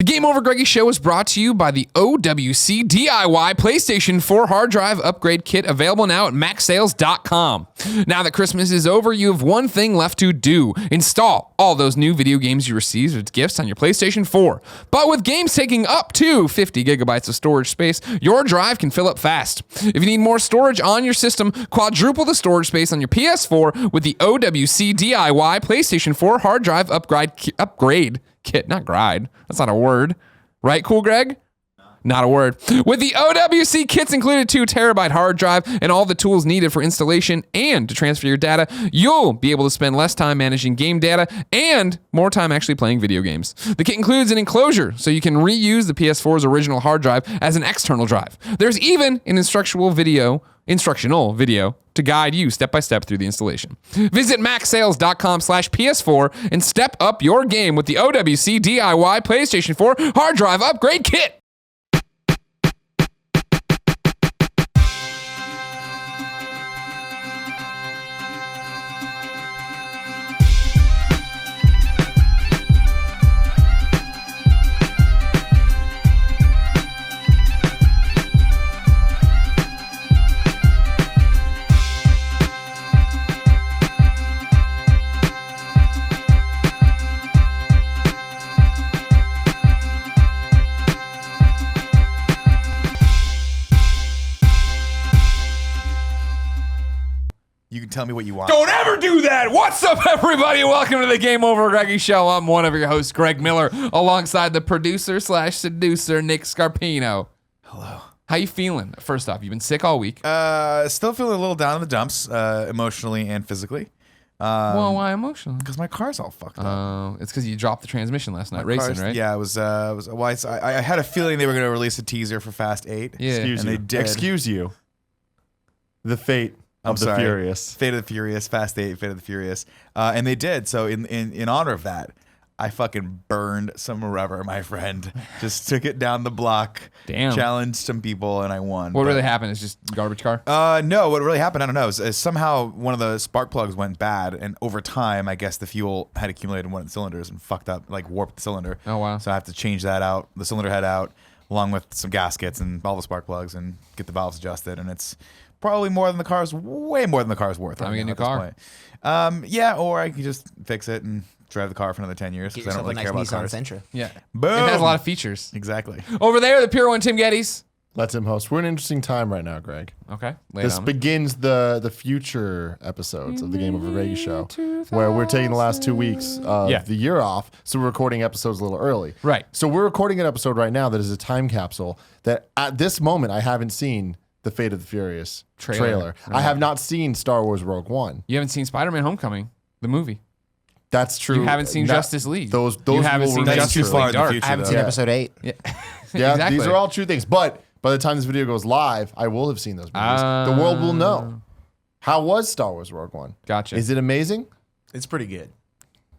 The Game Over Greggy Show is brought to you by the OWC DIY PlayStation 4 hard drive upgrade kit, available now at maxsales.com. Now that Christmas is over, you have one thing left to do. Install all those new video games you received as gifts on your PlayStation 4. But with games taking up to 50 gigabytes of storage space, your drive can fill up fast. If you need more storage on your system, quadruple the storage space on your PS4 with the OWC DIY PlayStation 4 hard drive upgrade kit, not gride. That's not a word. Right, Cool Greg? Not a word. With the OWC kits included, 2 terabyte hard drive and all the tools needed for installation and to transfer your data, you'll be able to spend less time managing game data and more time actually playing video games. The kit includes an enclosure so you can reuse the PS4's original hard drive as an external drive. There's even an instructional video to guide you step by step through the installation. Visit maxsales.com/PS4 and step up your game with the OWC DIY PlayStation 4 hard drive upgrade kit. You can tell me what you want. Don't ever do that. What's up, everybody? Welcome to the Game Over Greggy Show. I'm one of your hosts, Greg Miller, alongside the producer/seducer, Nick Scarpino. Hello. How you feeling? First off, you've been sick all week. Still feeling a little down in the dumps, emotionally and physically. Well, why emotionally? Because my car's all fucked up. It's because you dropped the transmission last night racing, right? Yeah, it was. I had a feeling they were going to release a teaser for Fast 8. Yeah. They did. Excuse you. The fate of the Furious. Fate of the Furious, Fast 8, Fate of the Furious. And they did. So in honor of that, I fucking burned some rubber, my friend. Just took it down the block. Damn. Challenged some people, and I won. What really happened? Is just garbage car? No, what really happened, I don't know, is somehow one of the spark plugs went bad, and over time, I guess the fuel had accumulated in one of the cylinders and fucked up, like warped the cylinder. Oh, wow. So I have to change that out, the cylinder head out, along with some gaskets and all the spark plugs, and get the valves adjusted, and it's probably more than the car's, way more than the car's worth. Time to get a new car. Yeah, or I could just fix it and drive the car for another 10 years because I don't really care about cars. Sentra. Yeah. Boom. It has a lot of features. Exactly. Over there, the Pure One, Tim Gettys. Let him host. We're in an interesting time right now, Greg. Okay. This begins the future episodes of the Game Over Greggy Show, where we're taking the last 2 weeks of the year off, so we're recording episodes a little early. Right. So we're recording an episode right now that is a time capsule that at this moment I haven't seen the Fate of the Furious trailer. I have not seen Star Wars Rogue One. You haven't seen Spider-Man Homecoming, the movie. That's true. You haven't seen Justice League. Those you haven't seen That's Justice too far League in the Dark. future, I haven't though. seen episode 8. Yeah. Yeah, Exactly. these are all true things. But by the time this video goes live, I will have seen those movies. The world will know. How was Star Wars Rogue One? Gotcha. Is it amazing? It's pretty good.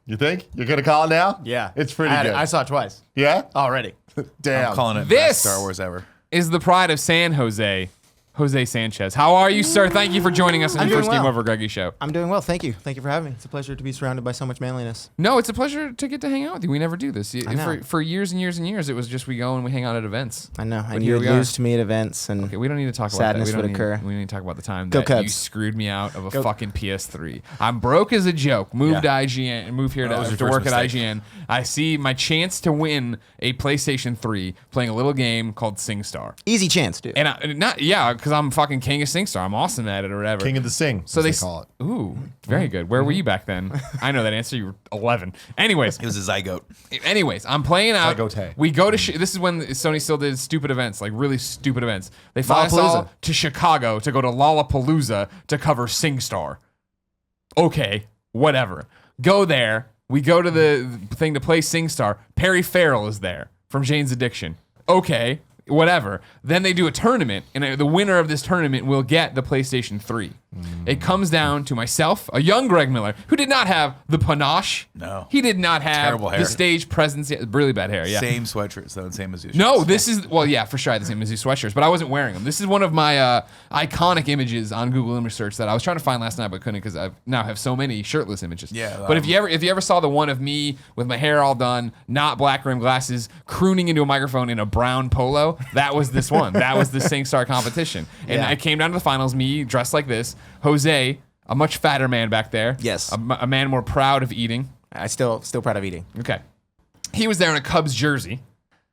You think? You're going to call it now? Yeah. It's pretty good. I saw it twice Yeah? already. Damn. I'm calling it This best Star Wars ever. is the pride of San Jose, Jose Sanchez. How are you, sir? Thank you for joining us on I'm your doing first Game well. Over Greggy Show. I'm doing well. Thank you. Thank you for having me. It's a pleasure to be surrounded by so much manliness. No, it's a pleasure to get to hang out with you. We never do this. I know. For years and years and years, it was just we go and we hang out at events. I know. But And here you we would are. lose to me at events. And Okay, we don't need to talk about Sadness that. would occur. We don't need to talk about the time Go that you Cubs. screwed me out of a Go. fucking PS3. I'm broke as a joke. Moved to IGN and moved here That was to your work first at mistake. IGN. I see my chance to win a PlayStation 3 playing a little game called SingStar. easy chance, dude. And because I'm fucking king of SingStar. I'm awesome at it or whatever. King of the Sing, So as they they call it. Ooh, very good. Where were you back then? I know that answer. You were 11. Anyways, It was a zygote. I'm playing out. Zygote. We go to this is when Sony still did stupid events, like really stupid events. They fly us all Lollapalooza. to Chicago to go to Lollapalooza to cover SingStar. Okay, whatever. Go there. We go to the thing to play SingStar. Perry Farrell is there from Jane's Addiction. Okay. whatever. Then they do a tournament, and the winner of this tournament will get the PlayStation 3. It comes down to myself, a young Greg Miller, who did not have the panache. No. He did not have Terrible hair. the stage presence. Yeah, really bad hair, yeah. Same sweatshirts though, and same Mizzou shirts. No, this is, well, yeah, for sure I had the same Mizzou sweatshirts, but I wasn't wearing them. This is one of my iconic images on Google Image Search that I was trying to find last night, but couldn't because I now have so many shirtless images. Yeah, but if you ever saw the one of me with my hair all done, not black rimmed glasses, crooning into a microphone in a brown polo, that was this one. That was the SingStar competition. And I came down to the finals, me dressed like this, Jose, a much fatter man back there. Yes. A man more proud of eating. I still proud of eating. Okay. He was there in a Cubs jersey.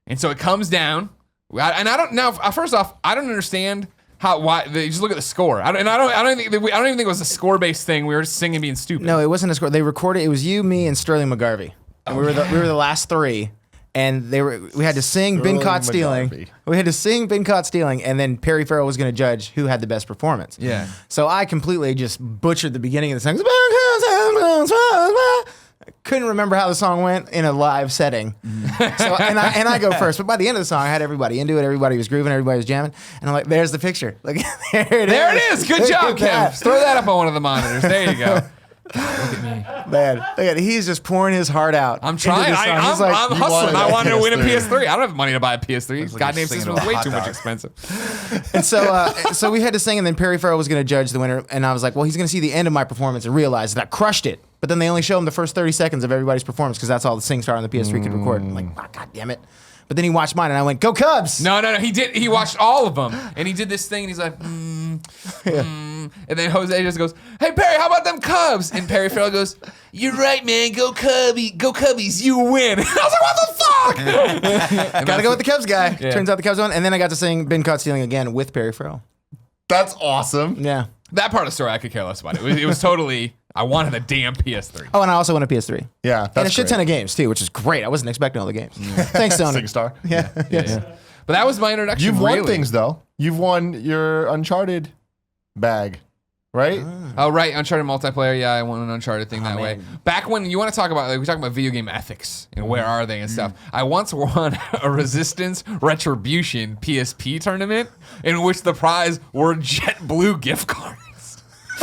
And so it comes down. And I don't, now, first off, I don't understand why they just look at the score. I don't even think it was a score-based thing. We were just singing being stupid. No, it wasn't a score. They recorded. It was you, me, and Sterling McGarvey. And we were the last three. And we had to sing "Been Caught Stealing." McGarvey. We had to sing "Been Caught Stealing," and then Perry Farrell was going to judge who had the best performance. Yeah. So I completely just butchered the beginning of the song. I couldn't remember how the song went in a live setting. So and I go first, but by the end of the song, I had everybody into it. Everybody was grooving. Everybody was jamming. And I'm like, "There's the picture. Look, there it is. Good Look job, at Kim. that. Throw that up on one of the monitors. There you go. God, look at me. Man, look at it. He's just pouring his heart out. I'm trying. into the song. He's like, I'm you hustling. wanted I a wanted to win a PS3. PS3. I don't have money to buy a PS3. Looks like Goddamn you're singing system to is a way hot too much dog. expensive. And so we had to sing, and then Perry Farrell was going to judge the winner, and I was like, well, he's going to see the end of my performance and realize that I crushed it. But then they only show him the first 30 seconds of everybody's performance because that's all the SingStar on the PS3 could record. I'm like, oh, God damn it. But then he watched mine, and I went, go Cubs! No. He did. He watched all of them, and he did this thing, and he's like, and then Jose just goes, "Hey Perry, how about them Cubs?" And Perry Farrell goes, "You're right, man. Go Cubbies, you win." And I was like, "What the fuck?" Gotta go with the Cubs guy. Yeah. Turns out the Cubs won, and then I got to sing "Been Caught Stealing" again with Perry Farrell. That's awesome. Yeah. That part of the story, I could care less about. It was totally. I wanted a damn PS3. Oh, and I also won a PS3. Yeah, that's And a shit great. ton of games, too, which is great. I wasn't expecting all the games. Thanks, Sony. SingStar. Yeah. Yeah. But that was my introduction. You've won really. things though. You've won your Uncharted bag, right? Oh, right. Uncharted multiplayer. Yeah, I won an Uncharted thing that way. Back when you want to talk about, like, we talk about video game ethics and where are they and stuff. I once won a Resistance Retribution PSP tournament in which the prize were JetBlue gift cards.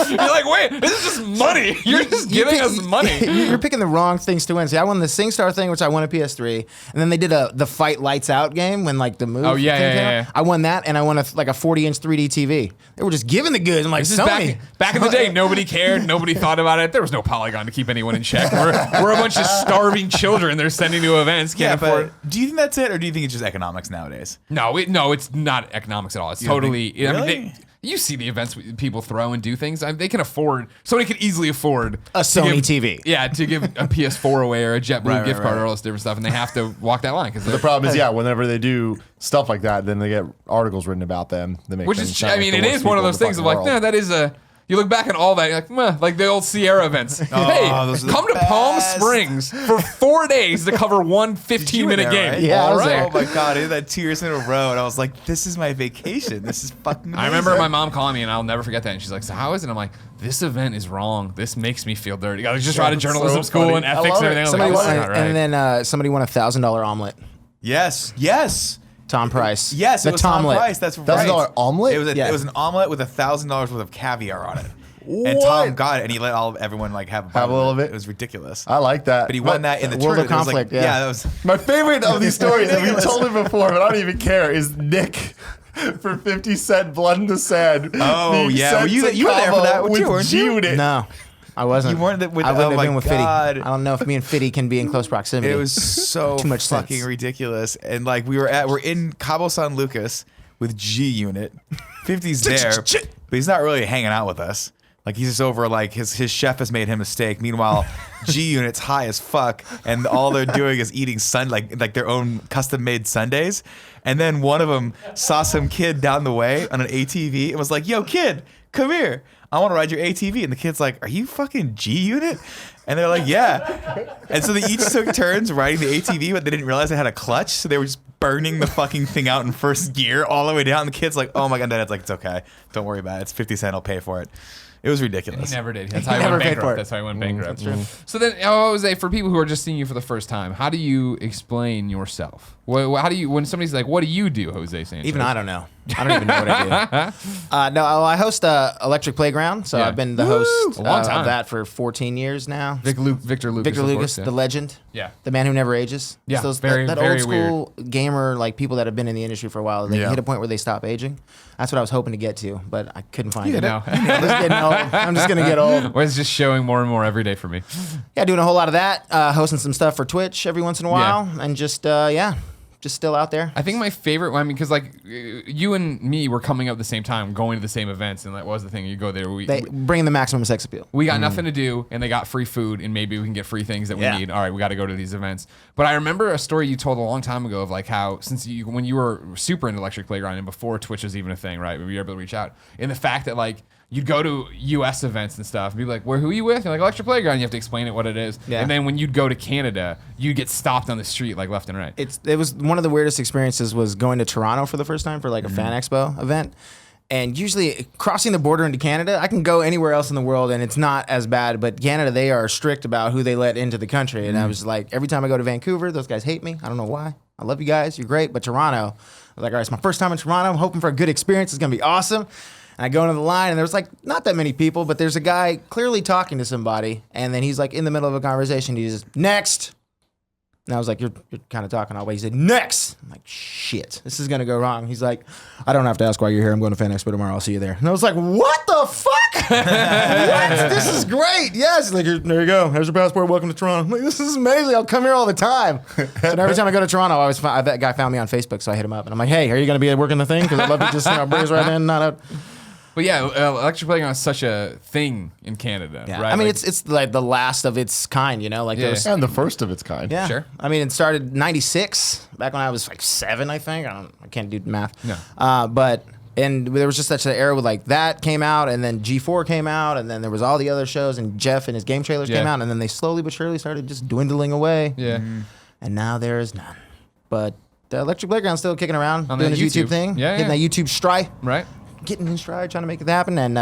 You're like, wait, this is just money. You're just giving us money. You're picking the wrong things to win. See, I won the SingStar thing, which I won a PS3, and then they did the Fight Lights Out game when like the move. Oh, yeah, thing yeah, came out. yeah. I won that, and I won a 40-inch 3D TV. They were just giving the goods. I'm like, This is Sony. back in the day. Nobody cared. Nobody thought about it. There was no Polygon to keep anyone in check. We're a bunch of starving children they're sending to events. Can't afford. but do you think that's it, or do you think it's just economics nowadays? No, it's not economics at all. It's You don't totally. think- I mean, Really? you see the events people throw and do things. I mean, they can afford. Somebody could easily afford A to Sony give- TV. Yeah, to give a PS4 away or a JetBlue Right, gift right, card right. or all this different stuff, and they have to walk that line because The problem is, whenever they do stuff like that, then they get articles written about them. They make which them is. sound I like mean, the it worst is one of people in those the things of fucking like, world. that is a. You look back at all that, you're like, meh, like the old Sierra events. Hey, those are the come to Palm best. Springs for 4 days to cover one You were 15-minute there, game. right? Yeah, I all was right. there. Oh my god, I did that 2 years in a row, and I was like, "This is my vacation. This is fucking." Amazing. I remember my mom calling me, and I'll never forget that. And she's like, "So how is it?" I'm like, "This event is wrong. This makes me feel dirty." I was just out of that's journalism so school funny. and I ethics love and it. everything. I was Somebody like, won, "This is not right." and then somebody won a $1,000 omelet. Yes. Tom Price. Yes, the it was Tom Tomlet. Price. That's right. $1,000 omelet? It was an omelet with $1,000 worth of caviar on it. And What? Tom got it, and he let everyone like have Have a little bit? It was ridiculous. I like that. But he won that in the World of tournament. It was Conflict, like, yeah. that was. My favorite of these stories, and we've Ridiculous. told it before, but I don't even care, is Nick for 50 Cent Blood in the Sand. Oh, being yeah. sent Well, you to were there for Cabo that with too, weren't you? G-Unit. No, I wasn't. You weren't with- I wouldn't oh have my been with God. Fitty. I don't know if me and Fitty can be in close proximity. It was so Too much fucking sense. ridiculous. And like we're in Cabo San Lucas with G Unit. 50's there, but he's not really hanging out with us. Like he's just over like his chef has made him a steak. Meanwhile, G Unit's high as fuck, and all they're doing is eating like their own custom made sundaes. And then one of them saw some kid down the way on an ATV and was like, "Yo, kid, come here. I want to ride your ATV." And the kid's like, "Are you fucking G Unit?" And they're like, "Yeah." And so they each took turns riding the ATV, but they didn't realize it had a clutch, so they were just burning the fucking thing out in first gear all the way down. And the kid's like, "Oh my god," Dad's like, "It's okay. Don't worry about it. It's 50 Cent. I'll pay for it." It was He ridiculous. never did. That's how he never went paid for bankrupt. it. That's how he went bankrupt. That's true. So then, Jose, for people who are just seeing you for the first time, how do you explain yourself? How do you, when somebody's like, what do you do, Jose Sanchez? Even I don't know. I don't even know what I do. No, I host Electric Playground, so Yeah. I've been the host A long time. of that for 14 years now. Victor Lucas. Victor of Lucas, course, yeah. the legend. Yeah. The man who never ages. Yeah, It's very, that very old school gamer, like people that have been in the industry for a while, they Yeah. hit a point where they stop aging. That's what I was hoping to get to, but I couldn't find it. No. I'm just getting old. I'm just gonna get old. Well, it's just showing more and more every day for me. Yeah, doing a whole lot of that, hosting some stuff for Twitch every once in a while, and just just still out there. I think my favorite one, because like you and me were coming up at the same time, going to the same events, and that was the thing. You go there, They bring the maximum sex appeal. we got nothing to do, and they got free food, and maybe we can get free things that we Yeah. need. All right, we got to go to these events. But I remember a story you told a long time ago of like how when you were super into Electric Playground and before Twitch was even a thing, right? We were able to reach out, and the fact that like you'd go to U.S. events and stuff, and be like, who are you with? You're like, Electric Playground. You have to explain it what it is. Yeah. And then when you'd go to Canada, you'd get stopped on the street like left and right. It was one of the weirdest experiences was going to Toronto for the first time for like a fan expo event. And usually crossing the border into Canada, I can go anywhere else in the world and it's not as bad. But Canada, they are strict about who they let into the country. And I was like, every time I go to Vancouver, those guys hate me. I don't know why. I love you guys. You're great. But Toronto, I was like, all right, it's my first time in Toronto. I'm hoping for a good experience. It's going to be awesome. And I go into the line, and there's like not that many people, but there's a guy clearly talking to somebody, and then he's like in the middle of a conversation. He's just, next. And I was like, you're kind of talking all the way. He said, next. I'm like, shit, this is going to go wrong. He's like, I don't have to ask why you're here. I'm going to Fan Expo tomorrow. I'll see you there. And I was like, what the fuck? What? This is great. Yes. He's like, there you go. Here's your passport. Welcome to Toronto. I'm like, this is amazing. I'll come here all the time. And every time I go to Toronto, that guy found me on Facebook, so I hit him up. And I'm like, hey, are you going to be working the thing? Because I'd love to just breeze right in, not out. But yeah, Electric Playground is such a thing in Canada, Yeah. right? I mean, Like, it's like the last of its kind, you know? Like Yeah. those. And the first of its kind. Yeah. Sure. I mean, it started 96, back when I was like 7, I think. I can't do math. No. And there was just such an era with like that came out, and then G4 came out, and then there was all the other shows, and Jeff and his game trailers came Yeah. out, and then they slowly but surely started just dwindling away. yeah. And now there is none. But the Electric Playground's still kicking around, On doing that his YouTube YouTube. thing, Yeah, getting yeah. that YouTube stride, Right? getting in stride, trying to make it happen. And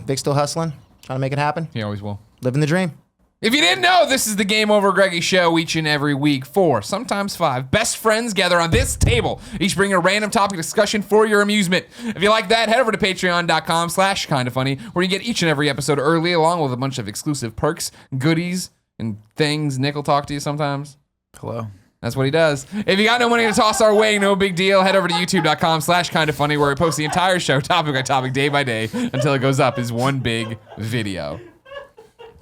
Vic's still hustling, trying to make it happen, He always will. living the dream. If you didn't know, this is the Game Over Greggy show each and every week. 4, sometimes 5 best friends gather on this table, each bring a random topic discussion for your amusement. If you like that, head over to patreon.com/kindafunny, where you get each and every episode early, along with a bunch of exclusive perks, goodies, and things. Nick will talk to you sometimes. Hello. That's what he does. If you got no money to toss our way, no big deal. Head over to youtube.com/kindafunny, where we post the entire show, topic by topic, day by day, until it goes up as one big video.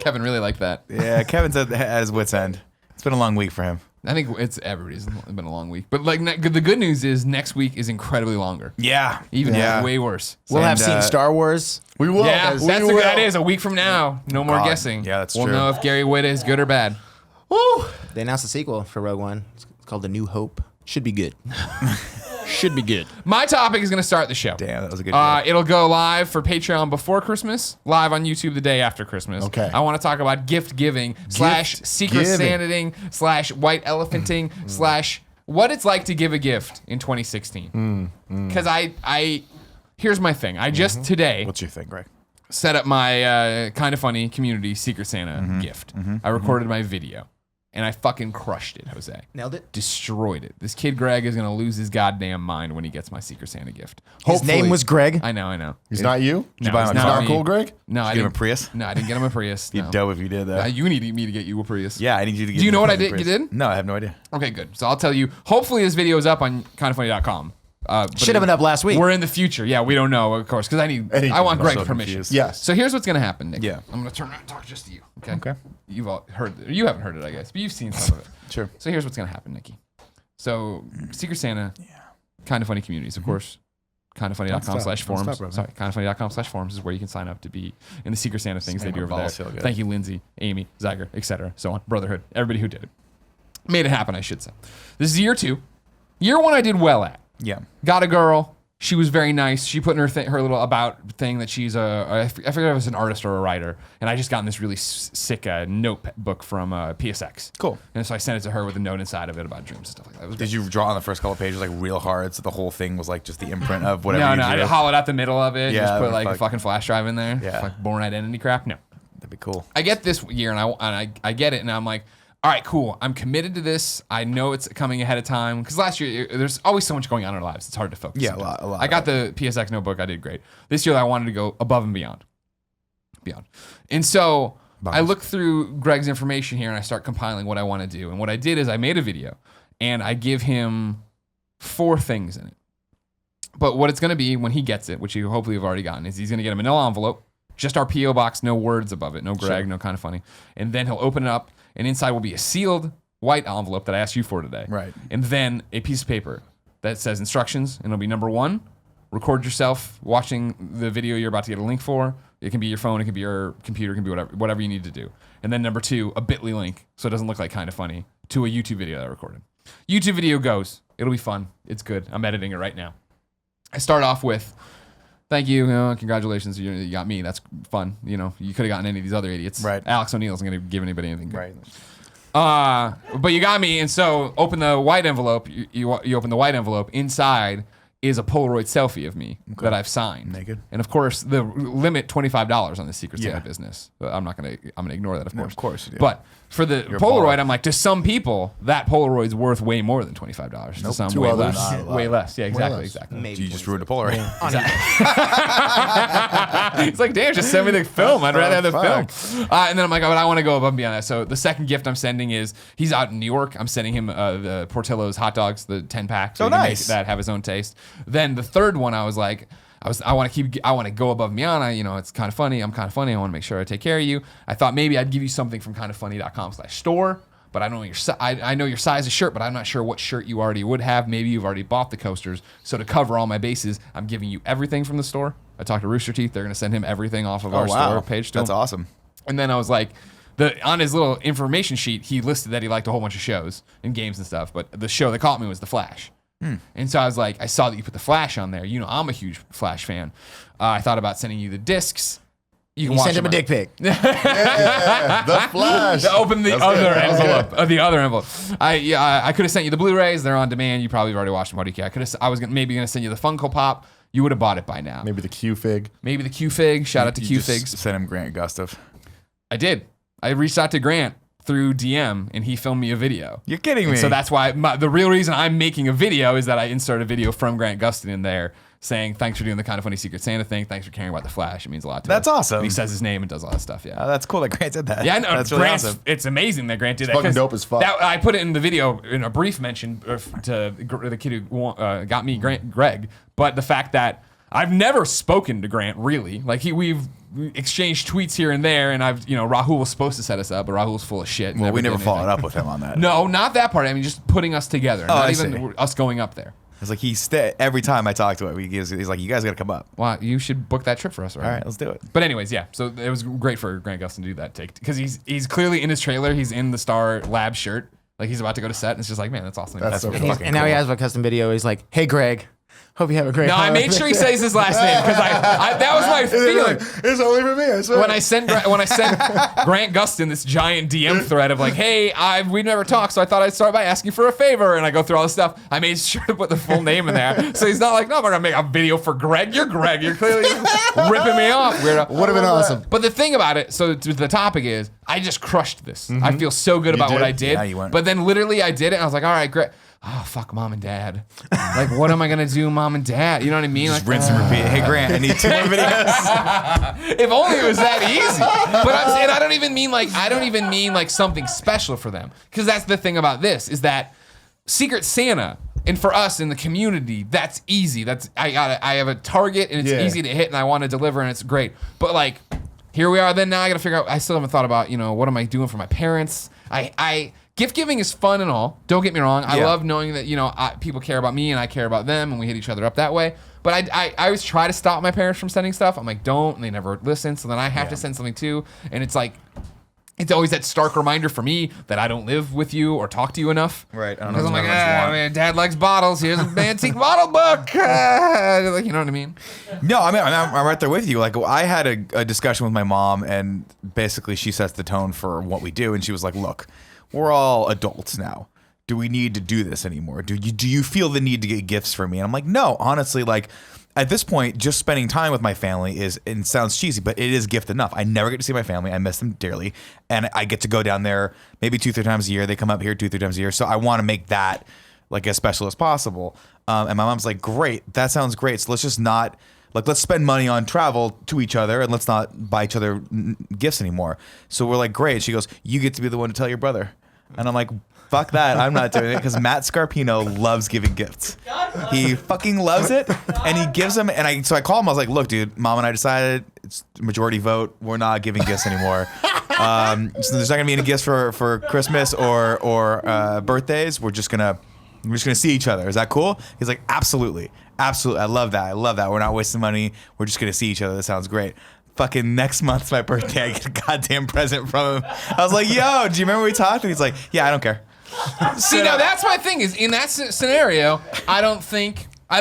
Kevin really liked that. Yeah, Kevin's at his wit's end. It's been a long week for him. I think everybody's been a long week. But like the good news is next week is incredibly longer. Yeah. Even yeah. way worse. We'll And, have seen Star Wars. We will. Yeah, guys. that's We a will. good idea. It's a week from now. No more God. guessing. Yeah, that's we'll true. know if Gary Whitta is good or bad. Woo. They announced a sequel for Rogue One. It's called The New Hope. Should be good. Should be good. My topic is going to start the show. Damn, that was a good joke. It'll go live for Patreon before Christmas, live on YouTube the day after Christmas. Okay. I want to talk about gift giving / secret giving. Santing / white elephanting / what it's like to give a gift in 2016. Because here's my thing. I just today What's your thing, Greg? set up my kind of funny community Secret Santa gift. I recorded my video. And I fucking crushed it, Jose. Nailed it. Destroyed it. This kid Greg is gonna lose his goddamn mind when he gets my Secret Santa gift. His name was Greg. I know. He's not you? No, buy it's him a not car? me. Cool, Greg? No, I Give him a didn't. Prius? No, I didn't get him a Prius. You'd No. dope if you did, though. You need me to get you a Prius. Yeah, I need you to get Do you know what I a did? Prius. You did? No, I have no idea. Okay, good. So I'll tell you. Hopefully this video is up on kindafunny.com. Should have been up last week. We're in the future. Yeah, we don't know, of course, because I want I'm Greg's so permission. confused. Yes. So here's what's gonna happen, Nick. Yeah. I'm gonna turn around and talk just to you. Okay. Okay. You've all heard. You haven't heard it, I guess, but you've seen some of it. Sure. So here's what's gonna happen, Nikki. So Secret Santa, kind of funny communities, of course. Kindafunny.com/forums. Don't stop, Sorry, kindafunny.com/forums is where you can sign up to be in the Secret Santa things they Make do my over there. balls feel good. Thank you, Lindsay, Amy, Zyger, etc. So on, Brotherhood, everybody who did it, made it happen. I should say. This is year 2. Year 1 I did well at. Yeah. Got a girl. She was very nice. She put in her little about thing that she's I forget if it was an artist or a writer. And I just gotten this really sick notebook from PSX. Cool. And so I sent it to her with a note inside of it about dreams and stuff like that. It was Did great. you draw on the first couple of pages like real hard so the whole thing was like just the imprint of whatever you No, I drew? hollowed out the middle of it. Yeah, Just put like a fuck. fucking flash drive in there. Yeah. Like born identity crap. No. That'd be cool. I get this year and I get it and I'm like, all right, cool. I'm committed to this. I know it's coming ahead of time because last year there's always so much going on in our lives. It's hard to focus. Yeah, sometimes. a lot I got the PSX notebook. I did great. This year I wanted to go above and beyond. And so I look through Greg's information here and I start compiling what I want to do. And what I did is I made a video and I give him 4 things in it. But what it's going to be when he gets it, which you hopefully have already gotten, is he's going to get a manila envelope, just our P.O. box, no words above it, no Greg, no kind of funny. And then he'll open it up and inside will be a sealed white envelope that I asked you for today. Right. And then a piece of paper that says instructions, and it'll be number 1, record yourself watching the video you're about to get a link for. It can be your phone, it can be your computer, it can be whatever you need to do. And then number 2, a bit.ly link, so it doesn't look like kind of funny, to a YouTube video that I recorded. YouTube video goes. It'll be fun. It's good. I'm editing it right now. I start off with, thank you, congratulations, you got me. That's fun. You could have gotten any of these other idiots. Right. Alex O'Neill isn't going to give anybody anything good. Right. But you got me, and so open the white envelope. You open the white envelope. Inside is a Polaroid selfie of me that I've signed. Naked. And of course, the limit $25 on the Secret Santa Yeah. business. But I'm gonna ignore that, of course. of course you do. But for the You're Polaroid, Polaroid. I'm like, to some people, that Polaroid's worth way more than $25. To some, To way others, less. not a lot. Way less. Yeah, exactly, less. exactly. Maybe You just ruined a Polaroid. It's like, damn, just send me the film. I'd rather have the fuck. film. And then I'm like, oh, but I want to go above and beyond that. So the second gift I'm sending is, he's out in New York. I'm sending him the Portillo's hot dogs, the 10-pack. So Oh, he can make nice. that have his own taste. Then the third one, I was like, I want to go above and beyond. It's kind of funny. I'm kind of funny. I want to make sure I take care of you. I thought maybe I'd give you something from kindoffunny.com/store. But I don't know your I know your size of shirt, but I'm not sure what shirt you already would have. Maybe you've already bought the coasters. So to cover all my bases, I'm giving you everything from the store. I talked to Rooster Teeth. They're going to send him everything off of our store page. That's awesome. And then I was like, on his little information sheet, he listed that he liked a whole bunch of shows and games and stuff. But the show that caught me was The Flash. And so I was like, I saw that you put The Flash on there. I'm a huge Flash fan. I thought about sending you the discs. You can You watch sent him a them. dick pic. Yeah, the Flash. To open the That's other good. That was envelope. The other envelope. I could have sent you the Blu-rays. They're on demand. You probably already watched them. What do you care? I was maybe gonna send you the Funko Pop. You would have bought it by now. Maybe the Q-Fig. Maybe the Q-Fig. Shout out to You just Q-Figs. Send him Grant Gustav. I did. I reached out to Grant through DM and he filmed me a video. You're kidding me. And so that's why the real reason I'm making a video is that I insert a video from Grant Gustin in there saying, thanks for doing the kind of funny Secret Santa thing. Thanks for caring about the Flash. It means a lot to That's us. awesome. And he says his name and does all that stuff. Yeah. Oh, that's cool that Grant did that. Yeah, I know. That's really Grant's, awesome. It's amazing that Grant did that. fucking 'cause dope as fuck. I put it in the video in a brief mention to the kid who got me, Greg. But the fact that I've never spoken to Grant really, like we've exchanged tweets here and there, and Rahul was supposed to set us up, but Rahul's full of shit. Well, we never did followed anything. up with him on that. No, not that part. I mean, just putting us together. Oh, not I even see. us going up there. It's like every time I talk to him, he's like, you guys got to come up. Well, you should book that trip for us, right? All right, let's do it. But anyways, yeah. So it was great for Grant Gustin to do that take because he's clearly in his trailer. He's in the Star Lab shirt, like he's about to go to set, and it's just like, man, that's awesome. That's so fucking cool. cool. And now he has a custom video. He's like, hey, Greg, hope you have a great No, I made sure he says his last name because that was my feeling. It's only for me. I swear. When I sent Grant Gustin this giant DM thread of like, hey, we've never talked, so I thought I'd start by asking for a favor, and I go through all this stuff. I made sure to put the full name in there, so he's not like, no, I'm gonna make a video for Greg. You're Greg. You're clearly ripping me off, weirdo. Would have been awesome. But the thing about it, so the topic is, I just crushed this. I feel so good about what did? I did. Yeah, you went. But then literally I did it, and I was like, all right, Greg. Oh, fuck, mom and dad. Like, what am I gonna do, mom and dad? You know what I mean? Just Like, rinse and repeat. Hey, Grant, I need 2 more videos. if only it was that easy. But I don't even mean like something special for them, because that's the thing about this is that Secret Santa, and for us in the community, that's easy. I have a target and it's Yeah. easy to hit, and I want to deliver, and it's great. But like, here we are. Then now I got to figure out. I still haven't thought about what am I doing for my parents. Gift giving is fun and all. Don't get me wrong. I Yeah. love knowing that people care about me and I care about them, and we hit each other up that way. But I always try to stop my parents from sending stuff. I'm like, don't, and they never listen. So then I have to send something too, and it's like, it's always that stark reminder for me that I don't live with you or talk to you enough. Right. I don't know Because I'm like, how much you want. man, Dad likes bottles. Here's an antique bottle book. Like, you know what I mean? No, I mean, I'm right there with you. Like, I had a discussion with my mom, and basically she sets the tone for what we do. And she was like, look, we're all adults now. Do we need to do this anymore? Do you feel the need to get gifts for me? And I'm like, no, honestly, like, at this point, just spending time with my family it sounds cheesy, but it is gift enough. I never get to see my family. I miss them dearly. And I get to go down there maybe 2-3 times a year. They come up here 2-3 times a year. So I want to make that like as special as possible. And my mom's like, great, that sounds great. So let's just not, like, let's spend money on travel to each other and let's not buy each other gifts anymore. So we're like, great. She goes, you get to be the one to tell your brother. And I'm like, fuck that. I'm not doing it because Matt Scarpino loves giving gifts. He fucking loves it. And he gives them. And so I called him. I was like, look, dude, Mom and I decided it's majority vote. We're not giving gifts anymore. So there's not going to be any gifts for Christmas or birthdays. We're just going to see each other. Is that cool? He's like, absolutely. Absolutely. I love that. We're not wasting money. We're just going to see each other. That sounds great. Fucking next month's my birthday. I get a goddamn present from him. I was like, yo, do you remember we talked? And he's like, yeah, I don't care. See, now that's my thing is in that scenario, I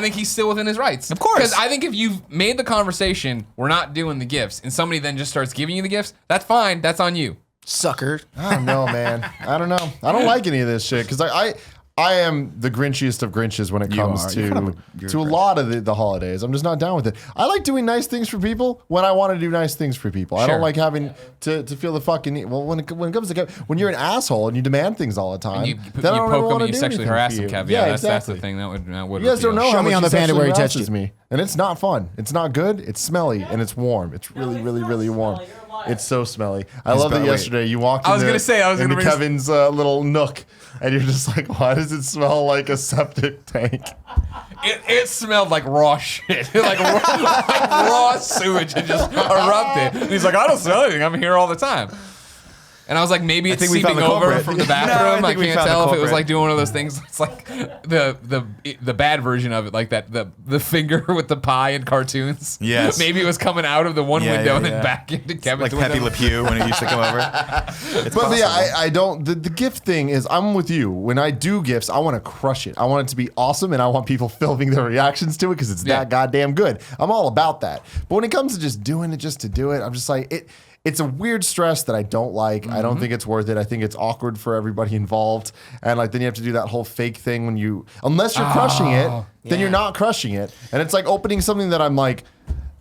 think he's still within his rights. Of course. Because I think if you've made the conversation, we're not doing the gifts, and somebody then just starts giving you the gifts, that's fine. That's on you. Sucker. I don't know, man. I don't know. I don't like any of this shit because I am the Grinchiest of Grinches when it comes are. You're kind of to a lot of the holidays. I'm just not down with it. I like doing nice things for people when I want to do nice things for people. I Sure. don't like having to feel the fucking need. Well, when it comes to when you're an asshole and you demand things all the time, You then I don't poke want them, to you do sexually anything harass for them, you. Kev. Yeah, That's exactly. the thing that would You guys don't know Show how me much on the he panda sexually where he touched harasses you. me, and it's not fun. It's not good. It's smelly and it's warm. It's really, really, really warm. It's so smelly. I love that wait. yesterday you walked. I was into- gonna say, I was into gonna bring- Kevin's little nook, and you're just like, why does it smell like a septic tank? It smelled like raw shit, like raw sewage had just erupted. And he's like, I don't smell anything. I'm here all the time. And I was like, maybe it's think we found seeping the over culprit. from the No, I bathroom. I think we can't found the tell if it was culprit. like doing one of those things. It's like the bad version of it, like that the finger with the pie in cartoons. Yes. Maybe it was coming out of the one Yeah, window yeah, and then yeah. back into Kevin's Like Pepe window. Le Pew when it used to come over. It's But yeah, possible. I don't. The gift thing is, I'm with you. When I do gifts, I want to crush it. I want it to be awesome, and I want people filming their reactions to it because it's Yeah. that goddamn good. I'm all about that. But when it comes to just doing it just to do it, I'm just like it. It's a weird stress that I don't like. I don't think it's worth it. I think it's awkward for everybody involved, and like then you have to do that whole fake thing when you, unless you're crushing it, then you're not crushing it, and it's like opening something that I'm like,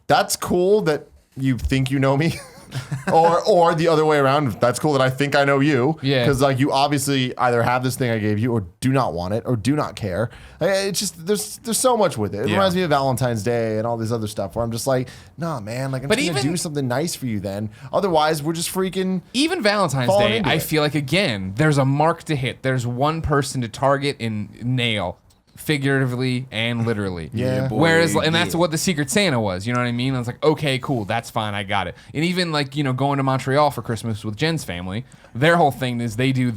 that's cool that you think you know me. or the other way around. That's cool that I think I know you. Yeah. Because like you obviously either have this thing I gave you or do not want it or do not care. It's just there's so much with it. It Yeah. reminds me of Valentine's Day and all this other stuff where I'm just like, nah, man. Like I'm But just gonna even- do something nice for you then. Otherwise, we're just freaking. Even Valentine's Falling Day, into I it. feel like again, there's a mark to hit. There's one person to target and nail, figuratively and literally. Yeah. boy, Whereas, and that's yeah. what the Secret Santa was. You know what I mean? I was like, okay, cool, that's fine, I got it. And even like going to Montreal for Christmas with Jen's family, their whole thing is they do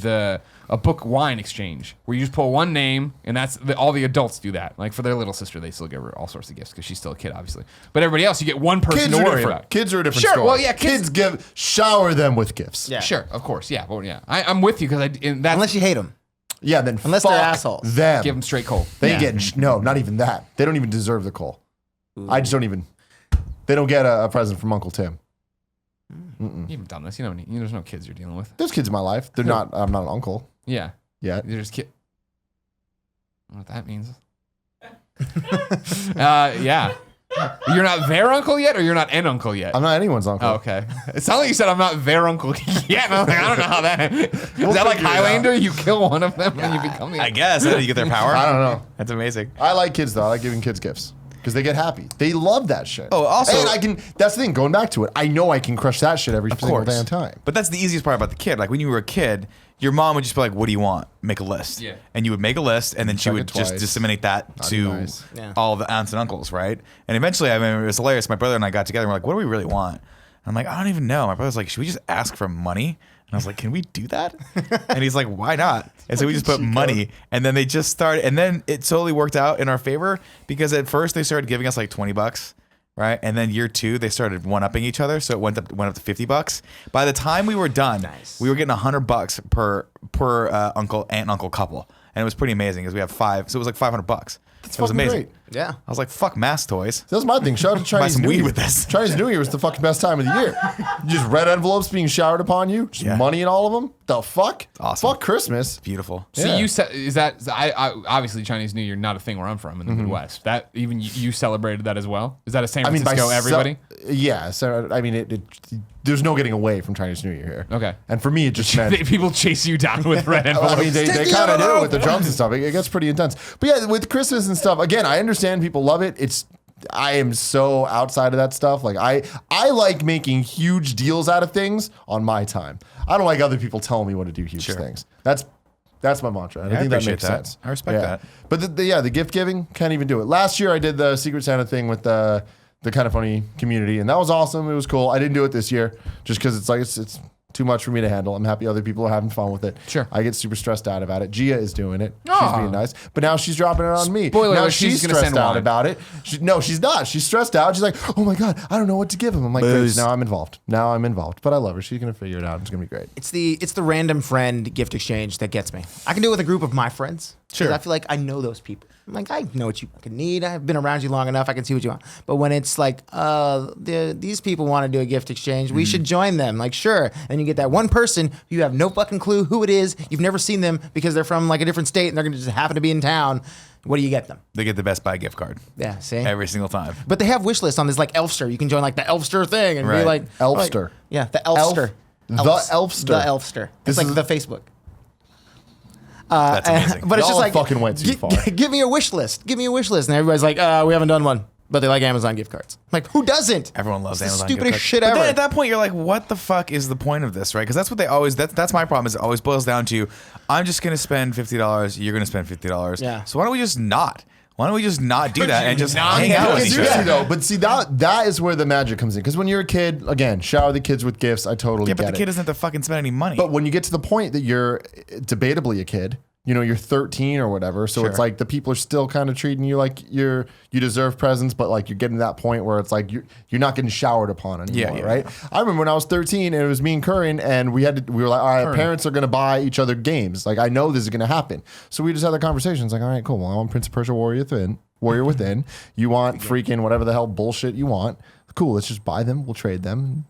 a book wine exchange where you just pull one name, and that's all the adults do that. Like for their little sister, they still give her all sorts of gifts because she's still a kid, obviously. But everybody else, you get one person Kids to are worry different. about. Kids are a different Sure, story. well, yeah, kids- shower them with gifts. Yeah. Sure, of course, yeah, but yeah, I'm with you because that's Unless you hate them. Yeah, then Unless fuck they're assholes. them. give them straight coal. They Yeah. get no, not even that. They don't even deserve the coal. I just don't even. They don't get a present from Uncle Tim. You haven't done this. You know, there's no kids you're dealing with. There's kids in my life. They're not. I'm not an uncle Yeah, yet. you're just kid. I don't know what that means. Yeah. You're not their uncle yet, or you're not an uncle yet? I'm not anyone's uncle. Oh, okay. It sounded like you said I'm not their uncle yet. And I was like, I don't know how that. Is that like figure it out. Highlander? You kill one of them and you become the. I guess. That's how you get their power. I don't know. That's amazing. I like kids though. I like giving kids gifts because they get happy. They love that shit. Oh, also- and I can. That's the thing. Going back to it, I know I can crush that shit every single course. damn time. But that's the easiest part about the kid. Like when you were a kid, your mom would just be like, "What do you want? Make a list." Yeah. And you would make a list, and then she Check would it just twice. disseminate that to nice. Yeah. all the aunts and uncles, right? And eventually, I mean, it was hilarious. My brother and I got together. And we're like, "What do we really want?" And I'm like, "I don't even know." My brother's like, "Should we just ask for money?" And I was like, "Can we do that?" And he's like, "Why not?" And so we just put money, and then they just started, and then it slowly worked out in our favor because at first they started giving us like $20. right? And then year 2, they started one-upping each other, so it went up to $50. By the time we were done, we were getting $100 per aunt and uncle couple, and it was pretty amazing because we have 5, so it was like $500. It was amazing. Great. Yeah. I was like, fuck mass toys. That's my thing. Shout out to Buy Chinese some New weed Year. with this. Chinese New Year was the fucking best time of the year. Just red envelopes being showered upon you. Just money in all of them. The fuck? Awesome. Fuck Christmas. Beautiful. So Yeah. you said is that I obviously Chinese New Year not a thing where I'm from in the Midwest. That even you celebrated that as well. Is that a San Francisco everybody? Yeah. So I mean, there's no getting away from Chinese New Year here. Okay. And for me, it just meant People chase you down with red envelopes. I mean, they kind of do it with the drums and stuff. It gets pretty intense. But yeah, with Christmas and stuff, again, I understand people love it. I am so outside of that stuff. Like I like making huge deals out of things on my time. I don't like other people telling me what to do huge things. That's my mantra. And I think that appreciate makes that. sense. I respect that. But the gift giving, can't even do it. Last year I did the Secret Santa thing with the Kind of Funny community, and that was awesome. It was cool. I didn't do it this year just because it's too much for me to handle. I'm happy other people are having fun with it. Sure. I get super stressed out about it. Gia is doing it. She's Aw. being nice. But now she's dropping it on me. Spoiler now alert, she's she's gonna stressed send out wine. about it. No, she's not. She's stressed out. She's like, oh my God, I don't know what to give him. I'm like, great. Now I'm involved. But I love her. She's going to figure it out. It's going to be great. It's the random friend gift exchange that gets me. I can do it with a group of my friends. Sure. I feel like I know those people. I'm like, I know what you fucking need. I've been around you long enough. I can see what you want. But when it's like, these people want to do a gift exchange, we should join them. Like, sure. And you get that one person who you have no fucking clue who it is. You've never seen them because they're from like a different state and they're going to just happen to be in town. What do you get them? They get the Best Buy gift card Yeah, see? every single time. But they have wish lists on this like Elfster. You can join like the Elfster thing and be Right. like Elfster. yeah, the Elfster. The Elfster. The Elfster. It's This like is- the Facebook. That's amazing. But it's Y'all just like fucking went too far. Give me a wish list. Give me a wish list. And everybody's like, we haven't done one. But they like Amazon gift cards. I'm like, who doesn't? Everyone loves It's Amazon. the stupidest gift shit cards. ever. But then at that point, you're like, what the fuck is the point of this, right? Because that's what they always. That's my problem. Is it always boils down to, I'm just gonna spend $50. You're gonna spend $50. Yeah. So why don't we just not? Why don't we just not do that and just not hang do out it? with Okay, each seriously other? though, but see that is where the magic comes in. Because when you're a kid, again, shower the kids with gifts. I totally Yeah, but get the it. kid doesn't have to fucking spend any money. But when you get to the point that you're debatably a kid, you're 13 or whatever, so it's Sure. like the people are still kind of treating you like you deserve presents, but like you're getting to that point where it's like you're not getting showered upon anymore, Yeah, right? I remember when I was 13 and it was me and Curran, and we were like, all right, parents are gonna buy each other games. Like I know this is gonna happen, so we just had the conversations. Like, all right, cool. Well, I want Prince of Persia Warrior Within. You want freaking whatever the hell bullshit you want. Cool. Let's just buy them. We'll trade them.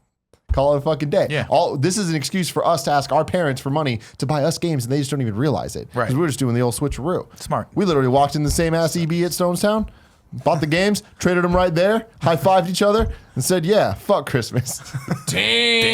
Call it a fucking day. Yeah. This is an excuse for us to ask our parents for money to buy us games, and they just don't even realize it. Right. Because we're just doing the old switcheroo. Smart. We literally walked in the same ass EB at Stonestown, bought the games, traded them right there, high-fived each other, and said, yeah, fuck Christmas.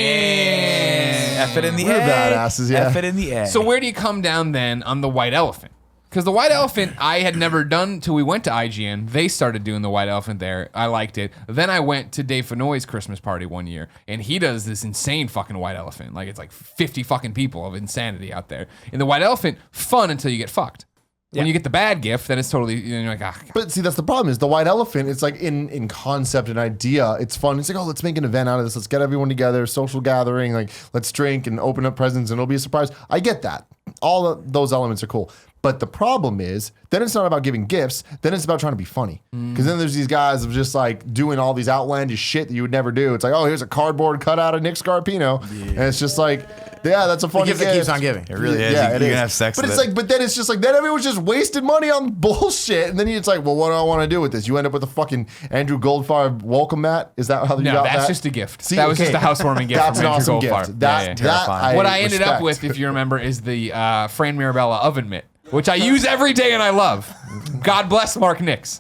Damn. F it in the We're A. badasses, yeah. F it in the A. So where do you come down then on the white elephant? Because the white elephant I had never done till we went to IGN. They started doing the white elephant there. I liked it. Then I went to Dave Fenoy's Christmas party one year, and he does this insane fucking white elephant. Like it's like 50 fucking people of insanity out there. And the white elephant, fun until you get fucked. When you get the bad gift, then it's totally, you're like, ah. But see, that's the problem is the white elephant, it's like in concept and idea, it's fun. It's like, oh, let's make an event out of this. Let's get everyone together, social gathering, like let's drink and open up presents and it'll be a surprise. I get that. All of those elements are cool. But the problem is, then it's not about giving gifts. Then it's about trying to be funny. Because then there's these guys of just like doing all these outlandish shit that you would never do. It's like, oh, here's a cardboard cutout of Nick Scarpino. And it's just like, yeah, that's a funny gift that keeps on giving. It really is. Yeah, you it can is. have sex but with it's it. like, but then it's just like, then everyone's just wasted money on bullshit. And then it's like, well, what do I want to do with this? You end up with a fucking Andrew Goldfarb welcome mat. Is that how you No, got that's that? just a gift. See, that was just okay. a housewarming gift That's from an Andrew awesome Goldfarb. gift. That Yeah. Terrifying. What I ended up respect. with, if you remember, is the Fran Mirabella oven mitt, which I use every day and I love. God bless Mark Nix.